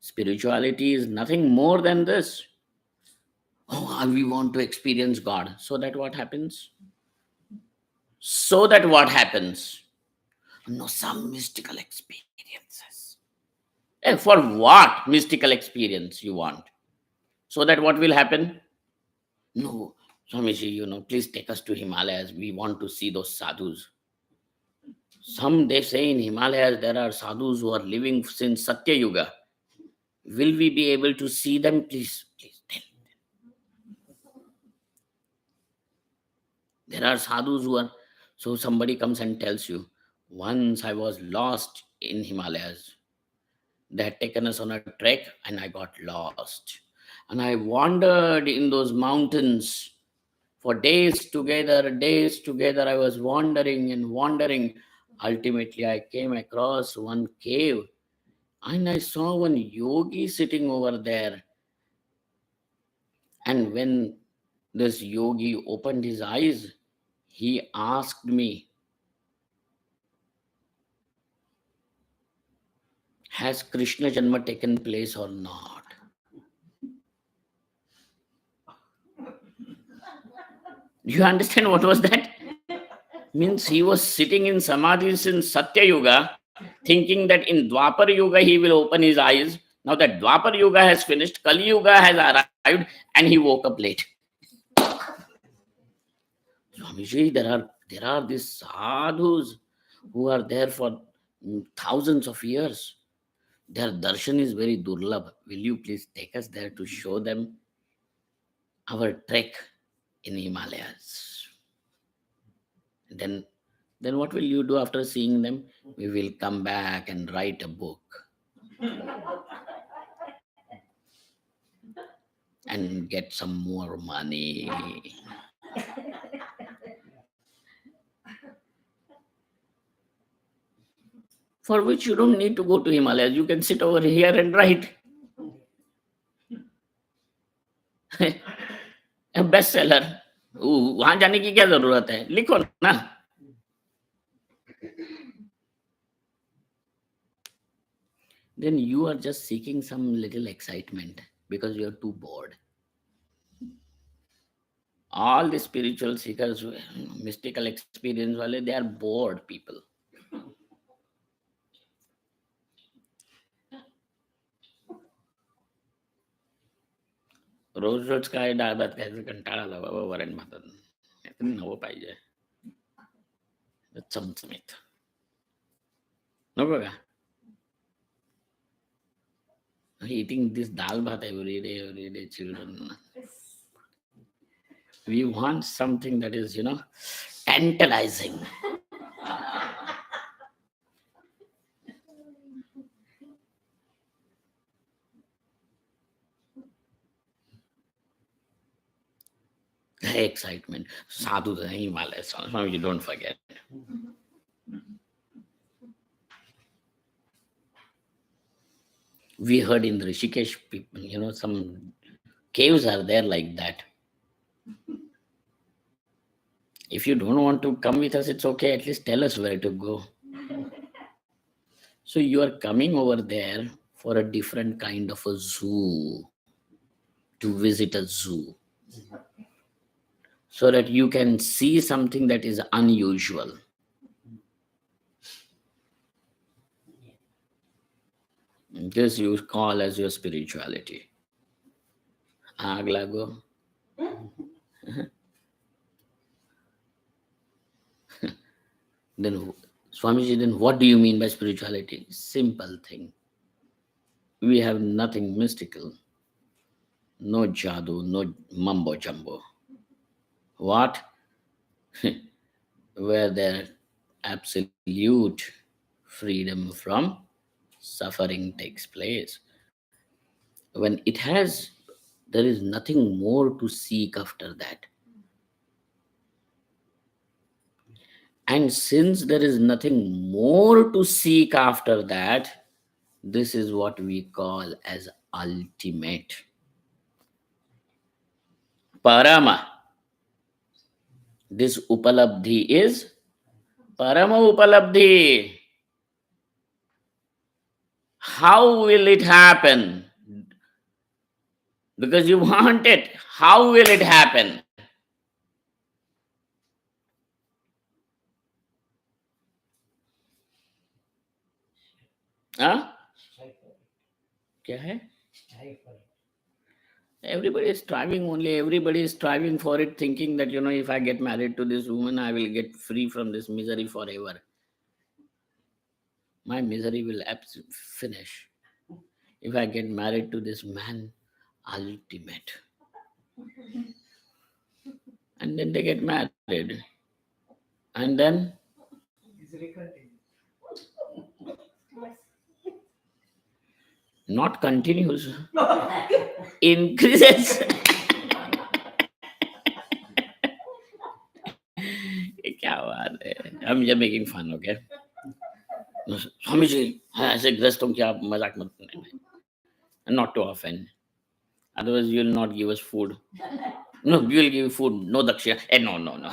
Spirituality is nothing more than this. Oh, we want to experience God. So that what happens? So that what happens? No, some mystical experiences. And for what mystical experience you want? So that what will happen? No, Swamiji, please take us to Himalayas. We want to see those sadhus. Some they say in Himalayas there are sadhus who are living since Satya Yuga. Will we be able to see them? Please tell. There are sadhus who are, so somebody comes and tells you, once I was lost in Himalayas. They had taken us on a trek and I got lost. And I wandered in those mountains for days together, days together. I was wandering and wandering. Ultimately, I came across one cave and I saw one yogi sitting over there. And when this yogi opened his eyes, he asked me, has Krishna Janma taken place or not? Do you understand what was that? Means he was sitting in samadhi since Satya Yuga, thinking that in Dwapar Yuga he will open his eyes. Now that Dwapar Yuga has finished, Kali Yuga has arrived, and he woke up late. Swamiji, there are these sadhus who are there for thousands of years. Their darshan is very durlabh. Will you please take us there to show them our trek in Himalayas? Then what will you do after seeing them? We will come back and write a book and get some more money. For which you don't need to go to Himalayas. You can sit over here and write. bestseller. वहां जाने की क्या जरूरत है? लिखो ना. Then you are just seeking some little excitement because you are too bored. All the spiritual seekers, mystical experience wale, they are bored people. रोज रोज काय डाळ भात खायचं कंटाळा आला बाबा वरण भातात नवं पाहिजे चमचमीत नको का eating this dal bhat every day children. We want something that is tantalizing. Excitement. Sadhu Himalayas. You don't forget. We heard in Rishikesh, people, some Caves are there like that. If you don't want to come with us, it's okay. At least tell us where to go. So you are coming over there for a different kind of a zoo, to visit a zoo, so that you can see something that is unusual. This you call as your spirituality. आग लागो. Then, Swamiji, then what do you mean by spirituality? Simple thing. We have nothing mystical, no jadoo, no mumbo jumbo. What? Where there absolute freedom from suffering takes place. When it has, there is nothing more to seek after that. And since there is nothing more to seek after that, this is what we call as ultimate. Parama. This upalabdhi is Parama upalabdhi. How will it happen? Because you want it. How will it happen? Huh? क्या है? Everybody is striving only. Everybody is striving for it, thinking that, if I get married to this woman, I will get free from this misery forever. My misery will finish. If I get married to this man, ultimate. And then they get married. And then not continues, increases. क्या बात है? I'm just making fun, okay? Swami ji, ऐसे ग्रस्त हूँ कि आप मजाक मत करना. Not to offend. Otherwise, you will not give us food. No, we will give you food. No dakshina. No, no, no.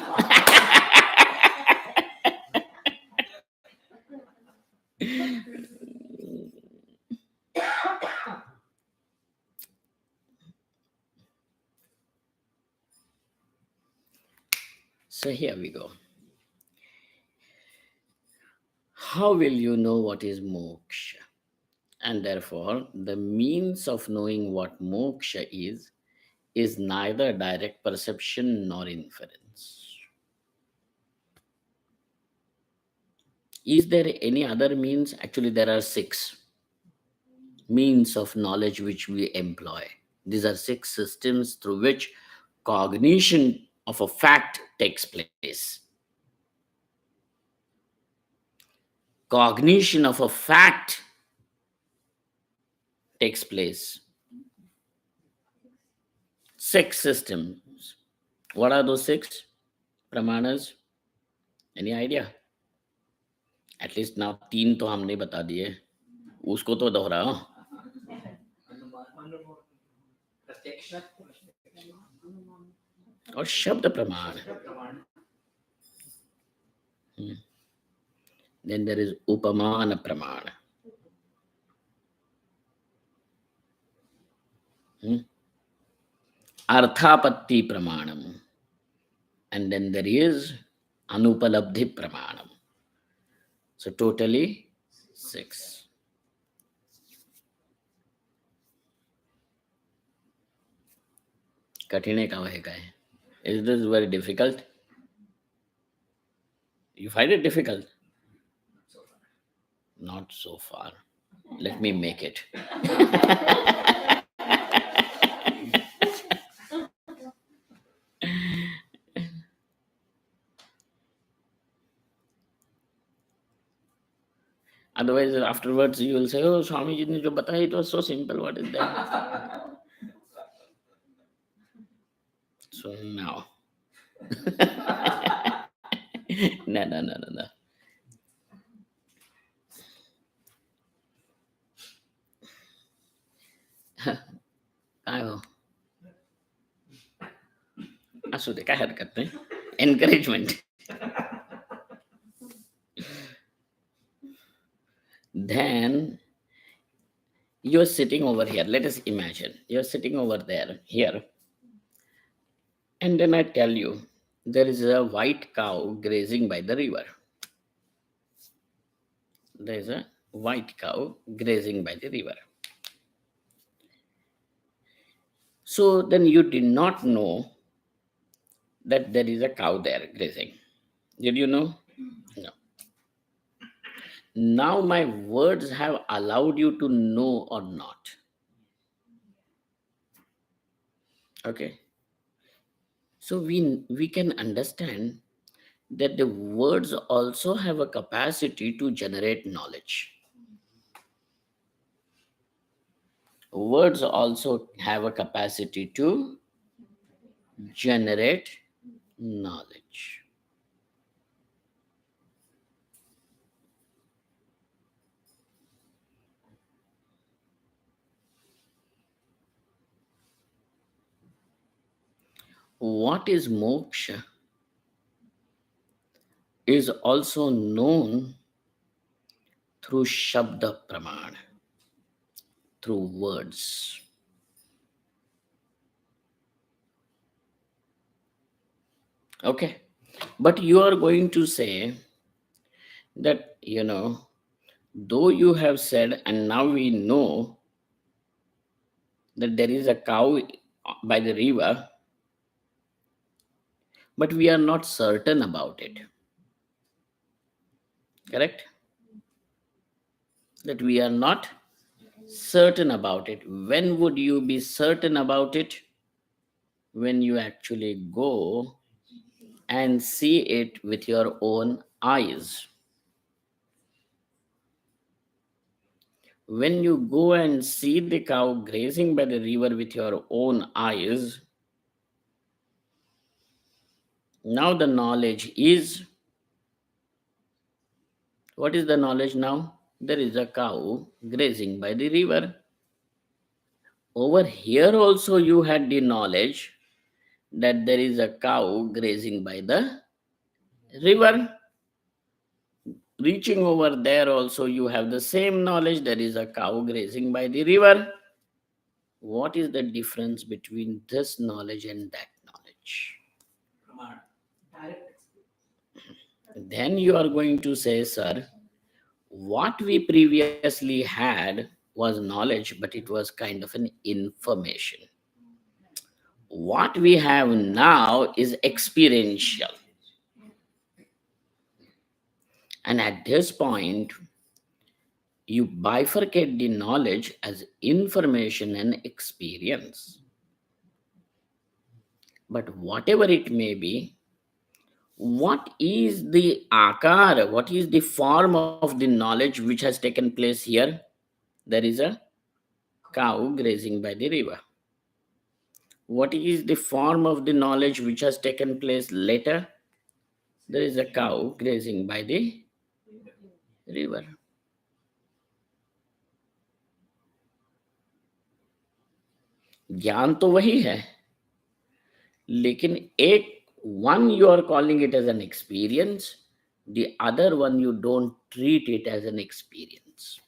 So here we go. How will you know what is moksha? And therefore, the means of knowing what moksha is neither direct perception nor inference. Is there any other means? Actually, there are 6 means of knowledge which we employ. These are 6 systems through which cognition of a fact takes place. Cognition of a fact takes place. 6 systems. What are those 6 pramanas? Any idea? At least now 3 तो हमने बता दिए, उसको तो दोहराओ. और शब्द प्रमाण. Then there is upamana pramana. Arthapatti pramanam. And then there is anupalabdhi pramanam. So totally 6. कठिन का वह का है. Is this very difficult? You find it difficult? Not so far. Let me make it. Otherwise, afterwards you will say, "Oh, Swami ji ne jo bataya, it was so simple. What is that?" So now, no. काय हो? असू दे, काय हरकत नाही. Encouragement. Then you're sitting over here. Let us imagine you're sitting over there, here, and then I tell you there is a white cow grazing by the river. There is a white cow grazing by the river. So then you did not know that there is a cow there grazing. Did you know? No. Now my words have allowed you to know or not. Okay. So we can understand that the words also have a capacity to generate knowledge. Words also have a capacity to generate knowledge. What is moksha is also known through Shabda Praman, through words. Okay. But you are going to say that, though you have said, and now we know that there is a cow by the river, but we are not certain about it. Correct? That we are not certain about it. When would you be certain about it? When you actually go and see it with your own eyes. When you go and see the cow grazing by the river with your own eyes, now the knowledge is, what is the knowledge now? There is a cow grazing by the river. Over here also you had the knowledge that there is a cow grazing by the river. Reaching over there also you have the same knowledge, there is a cow grazing by the river. What is the difference between this knowledge and that knowledge? Then you are going to say, sir, what we previously had was knowledge, but it was kind of an information. What we have now is experiential. And at this point, you bifurcate the knowledge as information and experience. But whatever it may be, what is the akar, what is the form of the knowledge which has taken place here? There is a cow grazing by the river. What is the form of the knowledge which has taken place later? There is a cow grazing by the river. ज्ञान तो वही है, लेकिन एक one you are calling it as an experience, the other one you don't treat it as an experience.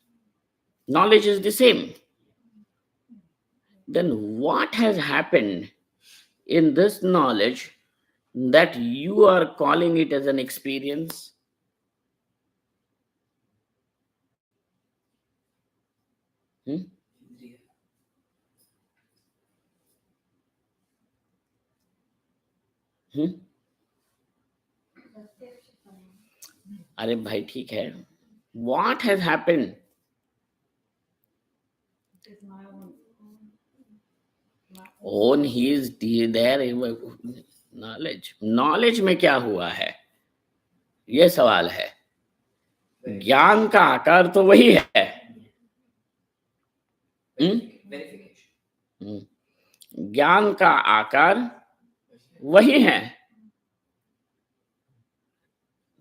Knowledge is the same. Then what has happened in this knowledge that you are calling it as an experience? Hmm? Hmm? अरे भाई ठीक है. What has happened? Own he is there knowledge. Knowledge में क्या हुआ है? ये सवाल है. ज्ञान का आकार तो वही है. ज्ञान का आकार वही है.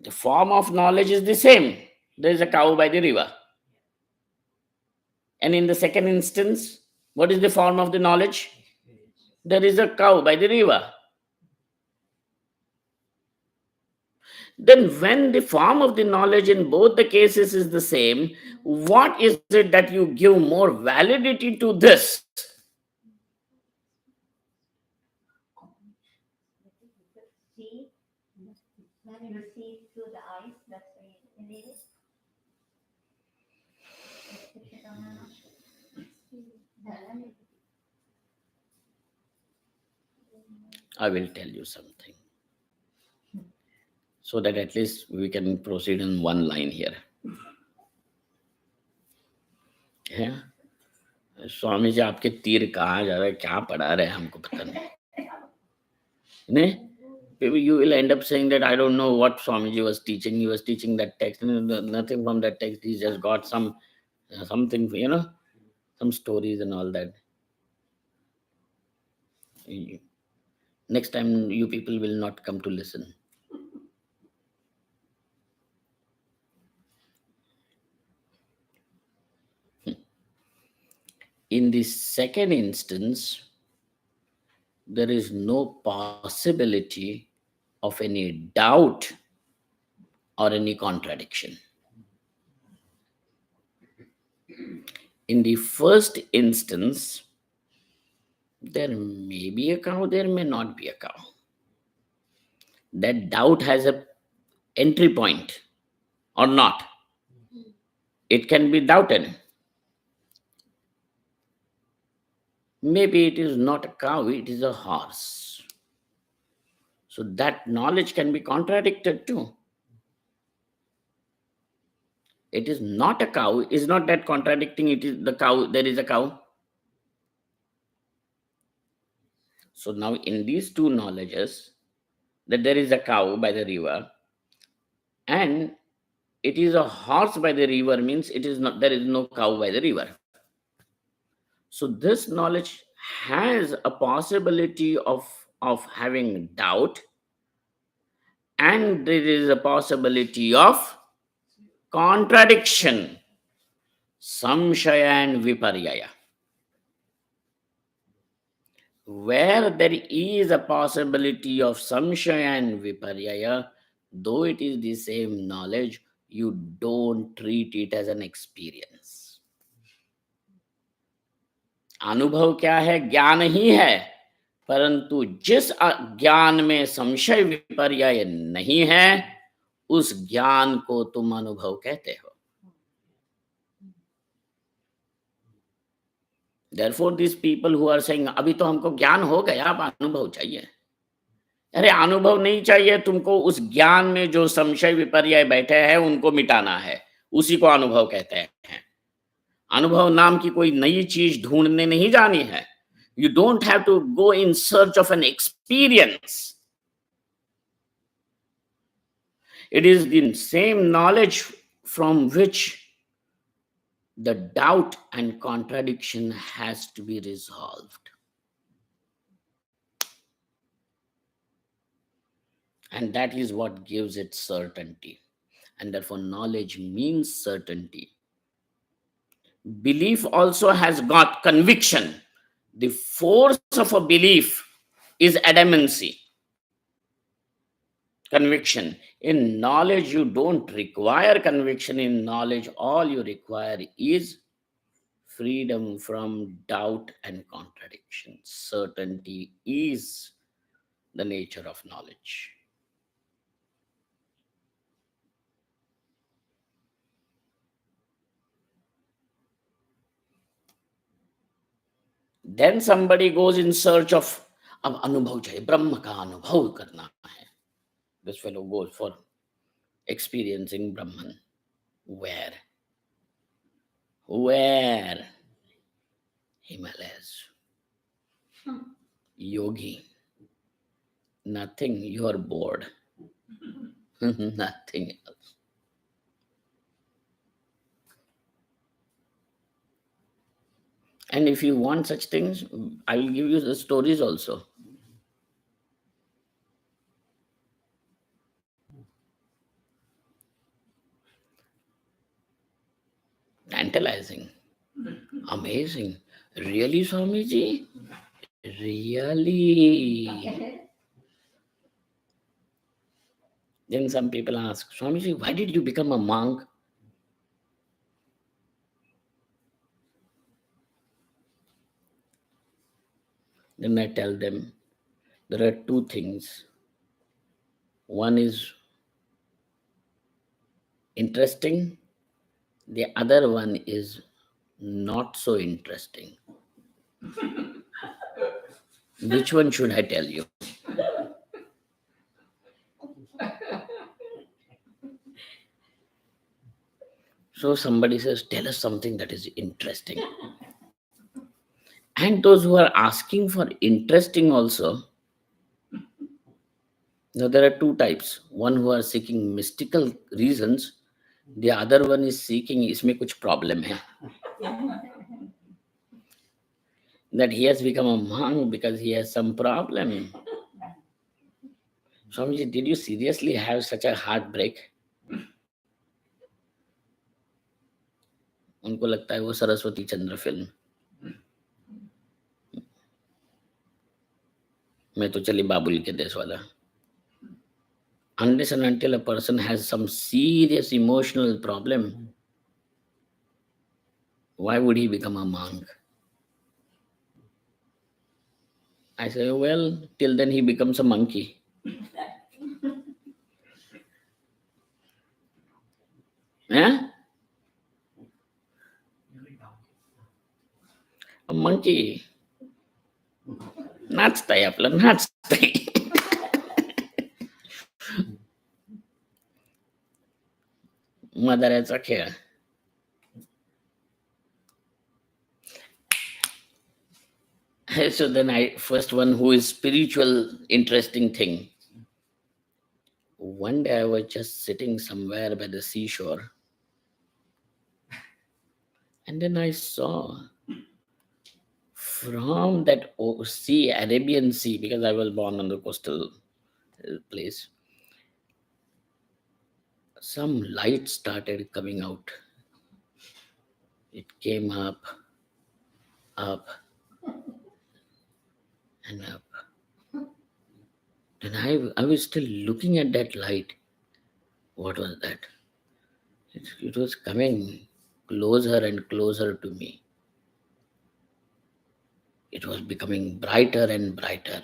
The form of knowledge is the same. There is a cow by the river. And in the second instance, what is the form of the knowledge? There is a cow by the river. Then when the form of the knowledge in both the cases is the same, what is it that you give more validity to this? I will tell you something so that at least we can proceed in one line here. Yeah? Swami ji आपके तीर कहाँ जा रहे हैं, क्या पढ़ा रहे हैं हमको पता नहीं. Maybe you will end up saying that I don't know what Swamiji was teaching. He was teaching that text. Nothing from that text. He just got some something, some stories and all that. Next time, you people will not come to listen. In the second instance, there is no possibility of any doubt or any contradiction. In the first instance, there may be a cow, there may not be a cow. That doubt has a entry point or not. It can be doubted. Maybe it is not a cow, it is a horse. So that knowledge can be contradicted too. It is not a cow, is not that contradicting, it is the cow, there is a cow. So now in these two knowledges, that there is a cow by the river and it is a horse by the river means it is not, there is no cow by the river. So this knowledge has a possibility of having doubt, and there is a possibility of contradiction, samshaya and viparyaya. Where there is a possibility of samshaya and viparyaya, though it is the same knowledge, you don't treat it as an experience. अनुभव क्या है? ज्ञान ही है, परंतु जिस ज्ञान में संशय विपर्यय नहीं है, उस ज्ञान को तुम अनुभव कहते हो. Therefore, these people who are saying अभी तो हमको ज्ञान हो गया, अब अनुभव चाहिए. अरे अनुभव नहीं चाहिए तुमको, उस ज्ञान में जो संशय विपर्यय बैठे हैं उनको मिटाना है, उसी को अनुभव कहते हैं. अनुभव नाम की कोई नई चीज ढूंढने नहीं जानी है. You don't have to go in search of an experience. It is the same knowledge from which the doubt and contradiction has to be resolved. And that is what gives it certainty. And therefore, knowledge means certainty. Belief also has got conviction. The force of a belief is adamancy, conviction. In knowledge, you don't require conviction. In knowledge, all you require is freedom from doubt and contradiction. Certainty is the nature of knowledge. Then somebody goes in search of अब अनुभव चाहिए, ब्रह्म का अनुभव करना है. This fellow goes for experiencing Brahman. Where? Himalayas. Yogi. Nothing, you are bored. Nothing else. And if you want such things, I will give you the stories also. Tantalizing. Amazing. Really, Swamiji? Really? Then some people ask, Swamiji, why did you become a monk? Then I tell them there are two things. One is interesting, the other one is not so interesting. Which one should I tell you? So somebody says, tell us something that is interesting. And those who are asking for interesting also, now there are two types. One who are seeking mystical reasons, the other one is seeking इसमें कुछ problem है. That he has become a monk because he has some problem. Swamiji, did you seriously have such a heartbreak? उनको लगता है वो सरस्वती चंद्र film. मैं तो चली बाबुल के देश वाला. Unless and until a person has some serious emotional problem, why would he become a monk? I say, well, till then he becomes a monkey. Yeah? A monkey. नाचताय आपलं नाचताय. मदाऱ्याचा खेळ. So then first one who is spiritual, interesting thing. One day I was just sitting somewhere by the seashore, and then I saw from that sea, Arabian Sea, because I was born on the coastal place, some light started coming out. It came up, and up. Then I was still looking at that light. What was that? It was coming closer and closer to me. It was becoming brighter and brighter.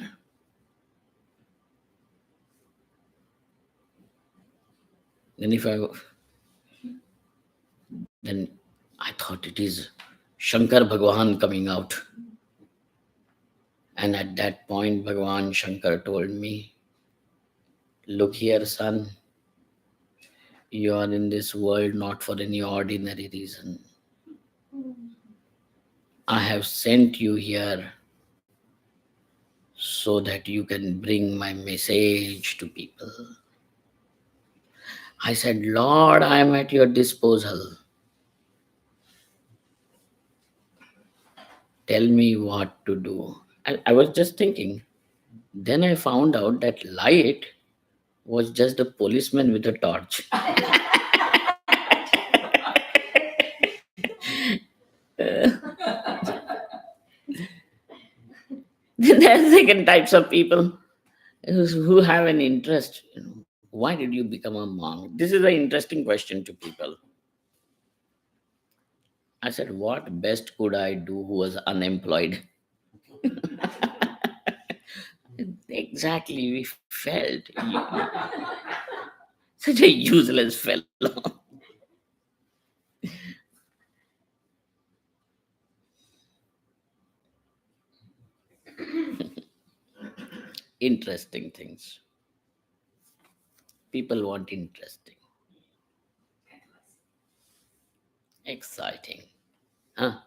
Then I thought it is Shankar Bhagwan coming out. And at that point, Bhagwan Shankar told me, look here, son, you are in this world not for any ordinary reason. I have sent you here so that you can bring my message to people. I said, Lord, I am at your disposal. Tell me what to do. I was just thinking. Then I found out that light was just a policeman with a torch. Then there are second types of people who have an interest. Why did you become a monk? This is an interesting question to people. I said, what best could I do who was unemployed? Exactly, we felt such a useless fellow. Interesting things. People want interesting, exciting. Huh?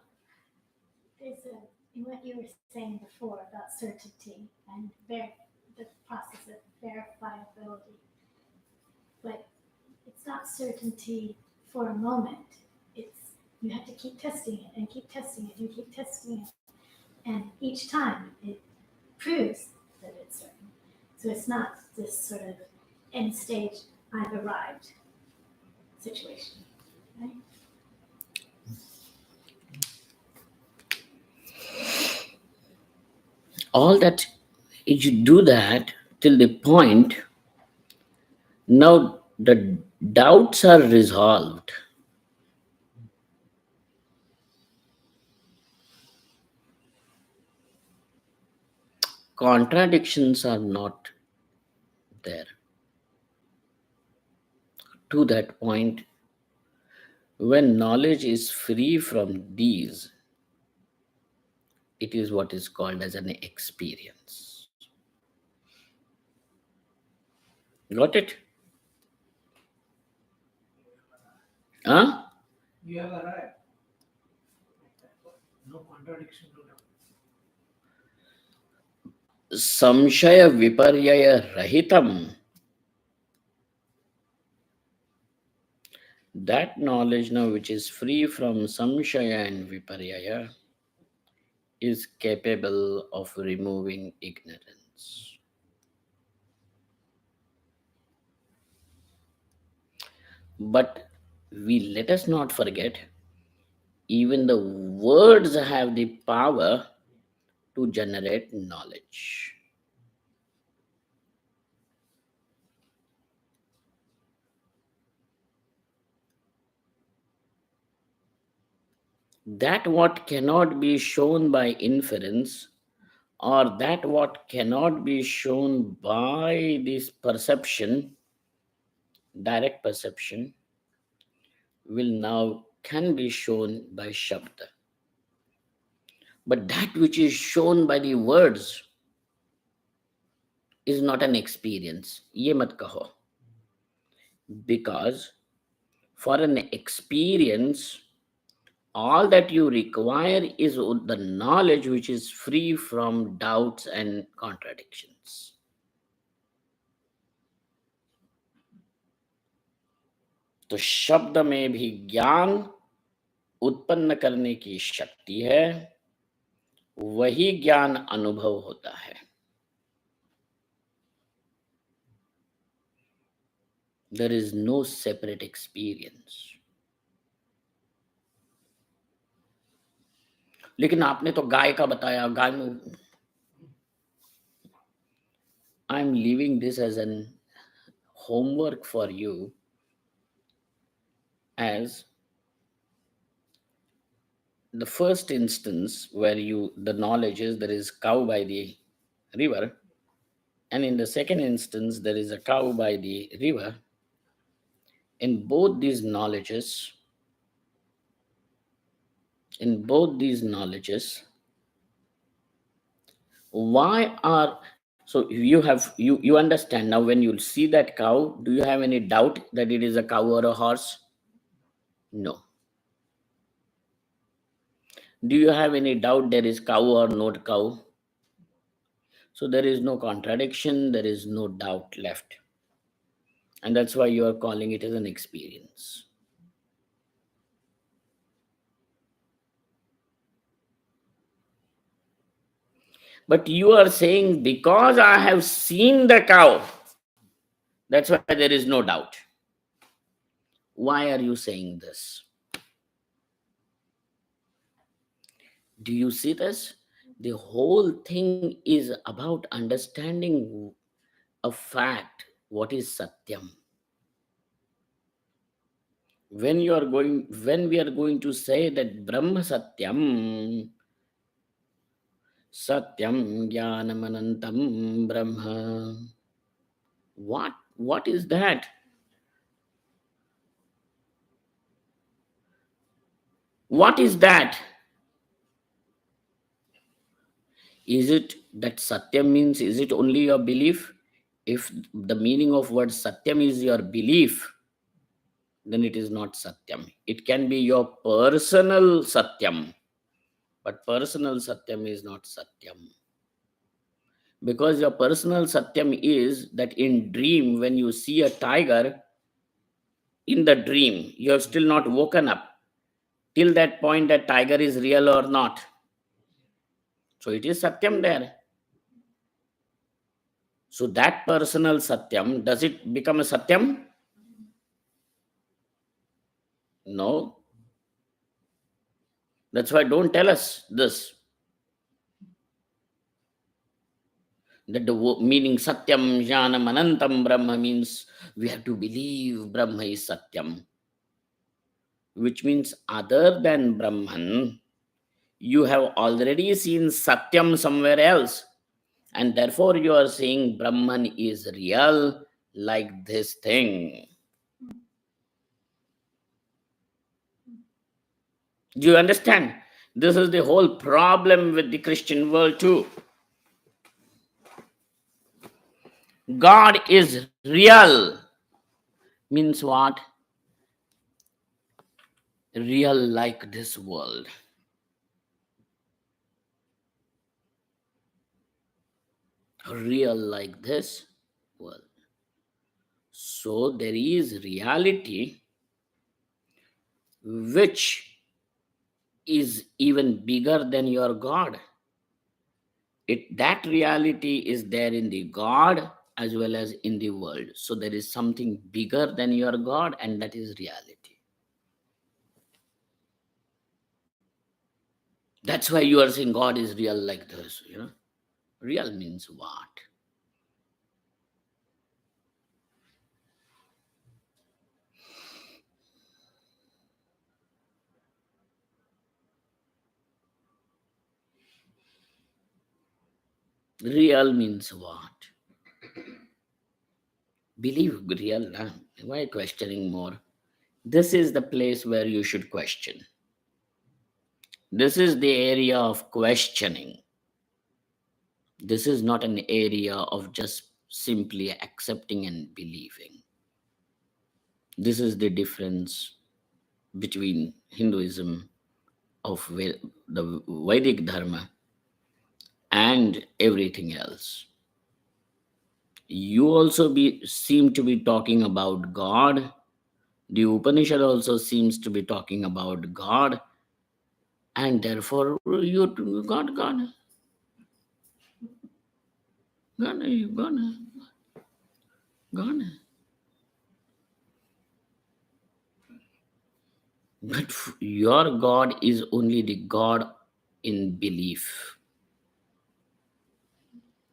In what you were saying before about certainty and the process of verifiability, but it's not certainty for a moment. It's you have to keep testing it and keep testing it and keep testing it, and each time it proves that it's certain. So it's not this sort of end stage, I've arrived situation, right? All that, you do that till the point Now the doubts are resolved, contradictions are not there. To that point, when knowledge is free from these, it is what is called as an experience. Got it? Huh? You have arrived. No contradiction to them. Samshaya viparyaya rahitam. That knowledge now which is free from samshaya and viparyaya is capable of removing ignorance. But we let us not forget, even the words have the power to generate knowledge. That what cannot be shown by inference, or that what cannot be shown by this perception, direct perception, will now can be shown by shabda. But that which is shown by the words is not an experience. Ye mat kaho. Because for an experience, all that you require is the knowledge which is free from doubts and contradictions. तो शब्द में भी ज्ञान उत्पन्न करने की शक्ति है, वही ज्ञान अनुभव होता है. There is no separate experience. लेकिन आपने तो गाय का बताया, गाय में I am leaving this as an homework for you, as the first instance where the knowledge is there is cow by the river, and in the second instance there is a cow by the river. In both these knowledges, in both these knowledges, why are, so you understand now, when you see that cow, do you have any doubt that it is a cow or a horse? No. Do you have any doubt there is cow or not cow? So there is no contradiction, there is no doubt left. And that's why you are calling it as an experience. But you are saying, because I have seen the cow, that's why there is no doubt. Why are you saying this? Do you see this? The whole thing is about understanding a fact. What is Satyam? When we are going to say that Brahma Satyam, Satyam Jnanamanantam Brahma, what is that? What is that? Is it that Satyam means, is it only your belief? If the meaning of word Satyam is your belief, then it is not Satyam. It can be your personal Satyam, but personal Satyam is not Satyam. Because your personal Satyam is that in dream, when you see a tiger, in the dream, you have still not woken up. Till that point, that tiger is real or not. So it is Satyam there. So that personal Satyam, does it become a Satyam? No. That's why don't tell us this. That the meaning Satyam Jnanam Anantam Brahma means we have to believe Brahma is Satyam, which means other than Brahman, you have already seen Satyam somewhere else. And therefore, you are saying Brahman is real like this thing. Do you understand? This is the whole problem with the Christian world, too. God is real. Means what? Real like this world. Real like this world. So there is reality which is even bigger than your God. That reality is there in the God as well as in the world. So there is something bigger than your God, and that is reality. That's why you are saying God is real like this. Real means what? Real means what? Believe real. Huh? Why questioning more? This is the place where you should question. This is the area of questioning. This is not an area of just simply accepting and believing. This is the difference between Hinduism of the Vedic Dharma and everything else. You also seem to be talking about God. The Upanishad also seems to be talking about God, and therefore God. But your God is only the God in belief.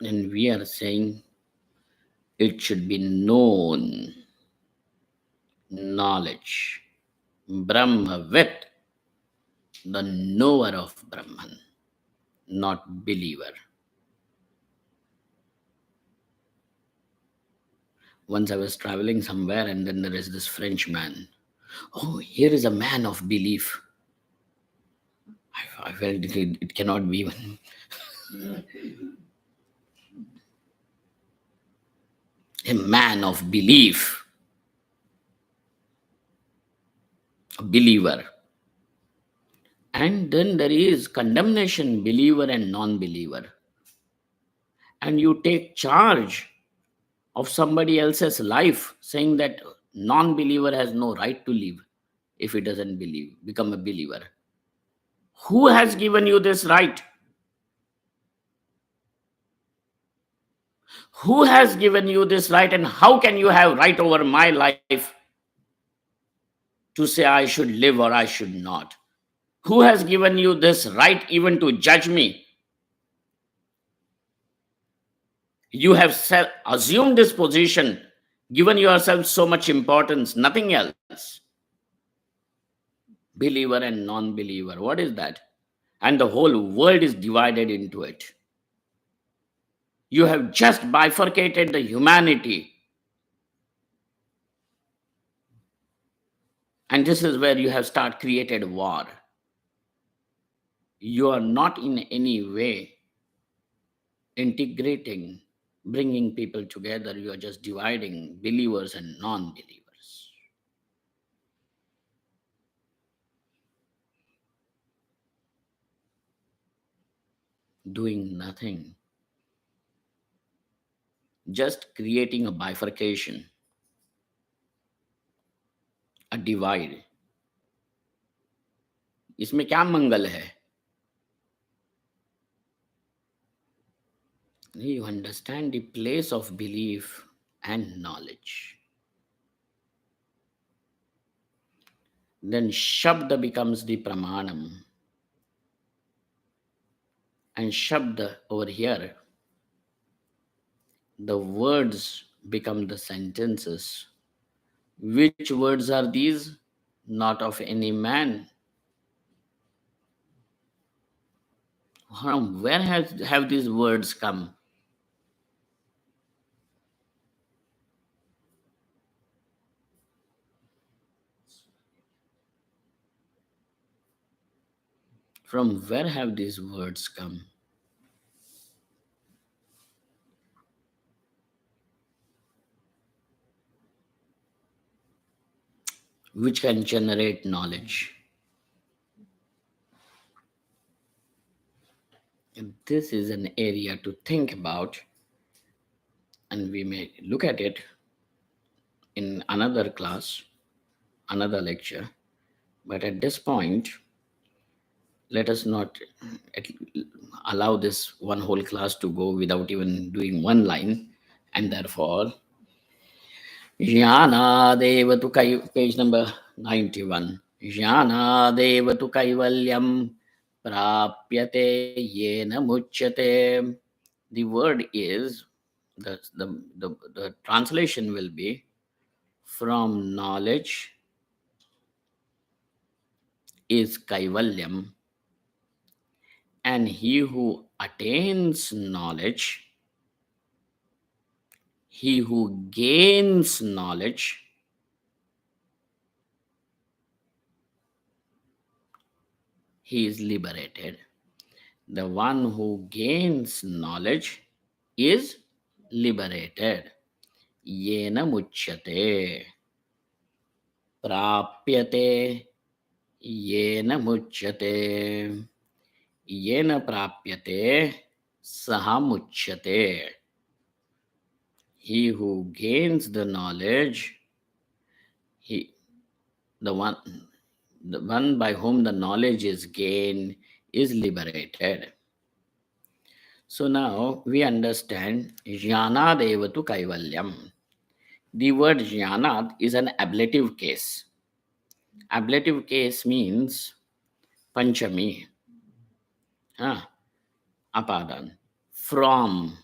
And we are saying it should be known, knowledge. Brahmavit, the knower of Brahman, not believer. Once I was traveling somewhere, and then there is this French man. Oh, here is a man of belief. I felt it cannot be even a man of belief, a believer. And then there is condemnation, believer and non believer. And you take charge of somebody else's life, saying that non believer has no right to live if he doesn't believe, become a believer. Who has given you this right? Who has given you this right, and how can you have right over my life to say I should live or I should not? Who has given you this right even to judge me? You have assumed this position, given yourself so much importance, nothing else. Believer and non believer. What is that? And the whole world is divided into it. You have just bifurcated the humanity. And this is where you have created war. You are not in any way integrating, bringing people together. You are just dividing believers and non believers. Doing nothing, just creating a bifurcation, a divide. इसमें क्या मंगल है? You understand the place of belief and knowledge. Then Shabda becomes the Pramanam. And Shabda over here the words become the sentences. Which words are these? Not of any man. From where have these words come? From where have these words come? Which can generate knowledge. And this is an area to think about, and we may look at it in another class, another lecture. But at this point, let us not at- allow this one whole class to go without even doing one line. And therefore, Jnanadev tu page number 91. Jnanadev tu kaivalyam prapyate yena muchyate. The word is, the translation will be, from knowledge is kaivalyam, and he who attains knowledge, he who gains knowledge, he is liberated. The one who gains knowledge is liberated. Yena muchyate. Prapyate. Yena muchyate. Yena prapyate. Saha muchyate. He who gains the knowledge, he the one by whom the knowledge is gained is liberated. So now we understand jnana devatu kaivalyam. The word jnanat is an ablative case. Ablative case means panchami, ah, apadan, from,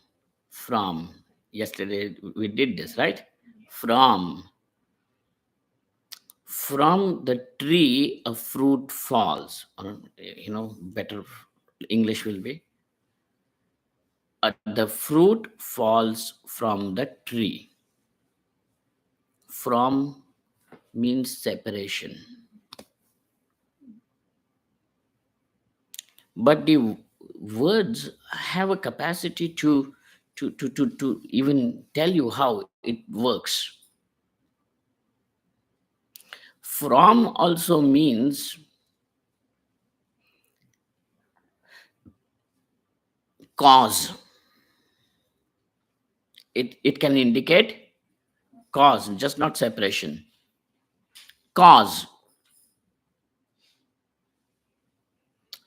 from. Yesterday we did this, right? From the tree a fruit falls, or better English will be, the fruit falls from the tree. From means separation, but the words have a capacity to even tell you how it works. From also means cause. It can indicate cause, just not separation. Cause.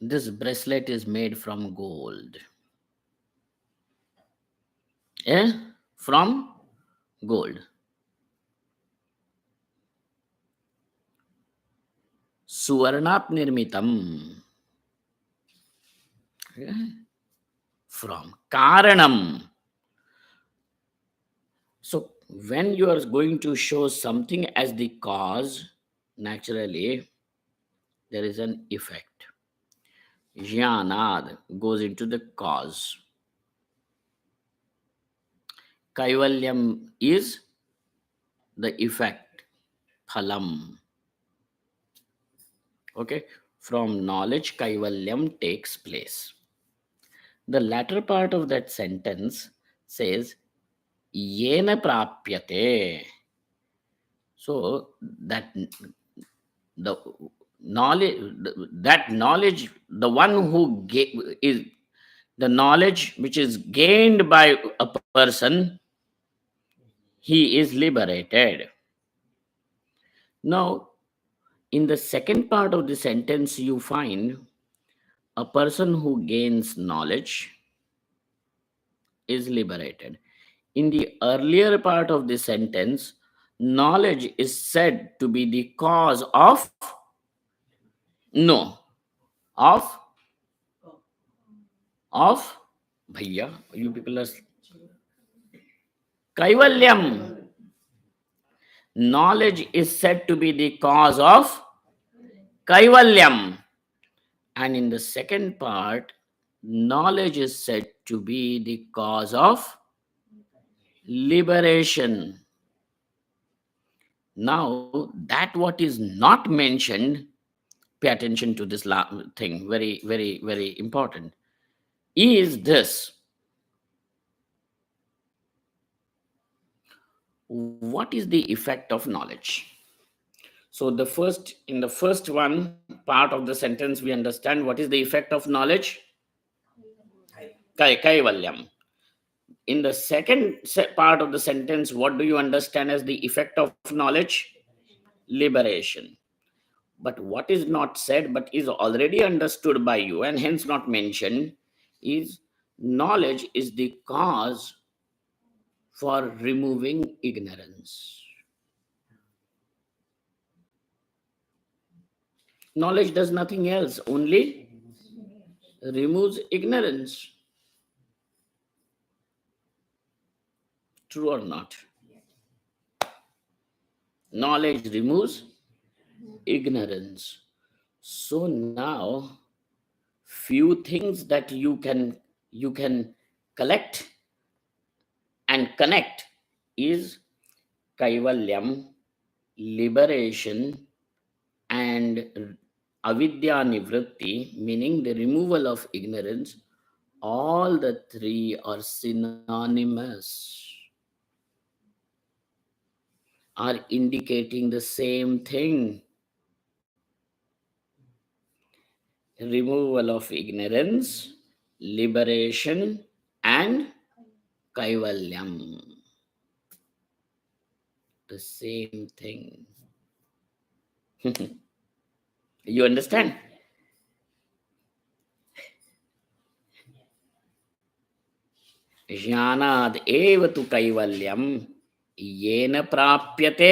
This bracelet is made from gold. Eh? From gold. Suvarnat nirmitam. Eh? From karanam. So when you are going to show something as the cause, naturally there is an effect. Jnanad goes into the cause. Kaivalyam is the effect, phalam. Okay, from knowledge, kaivalyam takes place. The latter part of that sentence says, yena prapyate. So that the knowledge, that knowledge, the one who is the knowledge which is gained by a person, he is liberated. Now, in the second part of the sentence, you find a person who gains knowledge is liberated. In the earlier part of the sentence, knowledge is said to be the cause of, no, of, of, bhaiya, you people are, Kaivalyam. Knowledge is said to be the cause of Kaivalyam. And in the second part, knowledge is said to be the cause of liberation. Now, that what is not mentioned, pay attention to this thing, very, very, very important, is this. What is the effect of knowledge? So in the first one part of the sentence, we understand what is the effect of knowledge? Kaivalyam. In the second part of the sentence, what do you understand as the effect of knowledge? Liberation. But what is not said but is already understood by you and hence not mentioned is knowledge is the cause for removing ignorance. Knowledge does nothing else, only removes ignorance. True or not? Knowledge removes ignorance. So now few things that you can collect and connect is kaivalyam, liberation, and avidya nivritti, meaning the removal of ignorance. All the three are synonymous, are indicating the same thing: removal of ignorance, liberation, and kaivalyam. The same thing. You understand? ज्ञानाद एव तु कैवल्यम येन प्राप्यते.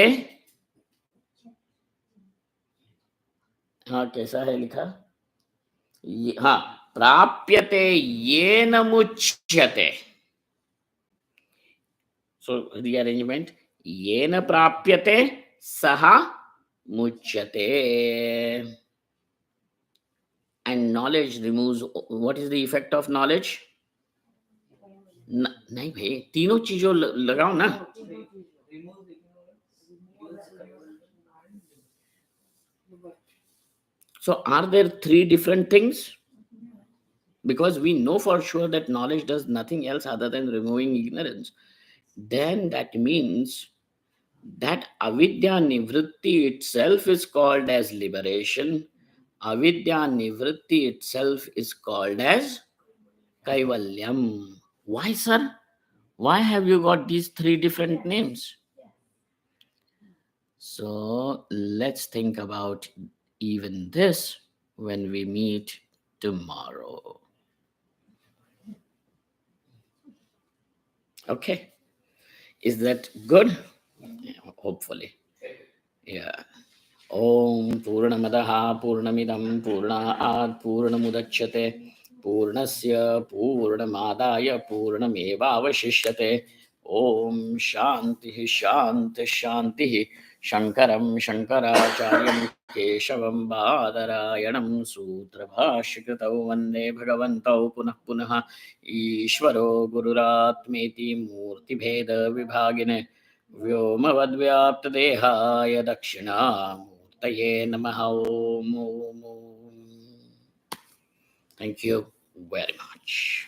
हाँ, कैसा है लिखा? हाँ, प्राप्यते येन मुच्यते. So rearrangement: येन प्राप्यते सह मुच्यते. And knowledge removes. What is the effect of knowledge? नहीं भाई, तीनों चीजों लगाओ ना. So are there three different things? Because we know for sure that knowledge does nothing else other than removing ignorance. Then that means that avidya nivritti itself is called as liberation. Avidya nivritti itself is called as kaivalyam. Why, sir? Why have you got these three different names? So let's think about even this when we meet tomorrow. Okay. Is that good? Yeah, hopefully. Yeah. Om Purnamadaha Purnamidam Purnaat Purnamudachyate Purnasya Purnamadaya Purnameva Avashishyate. Om Shanti Shanti Shanti. Shankaram Shankaracharyam Keshavam Badarayanam Sutra Bhashikritau Vande Bhagavantau Punah Punah Ishvaro Gururatmeti Murti Bheda Vibhagine व्योमवद्व्याप्तदेहाय दक्षिणामूर्तये नमः. Om. Thank you very much.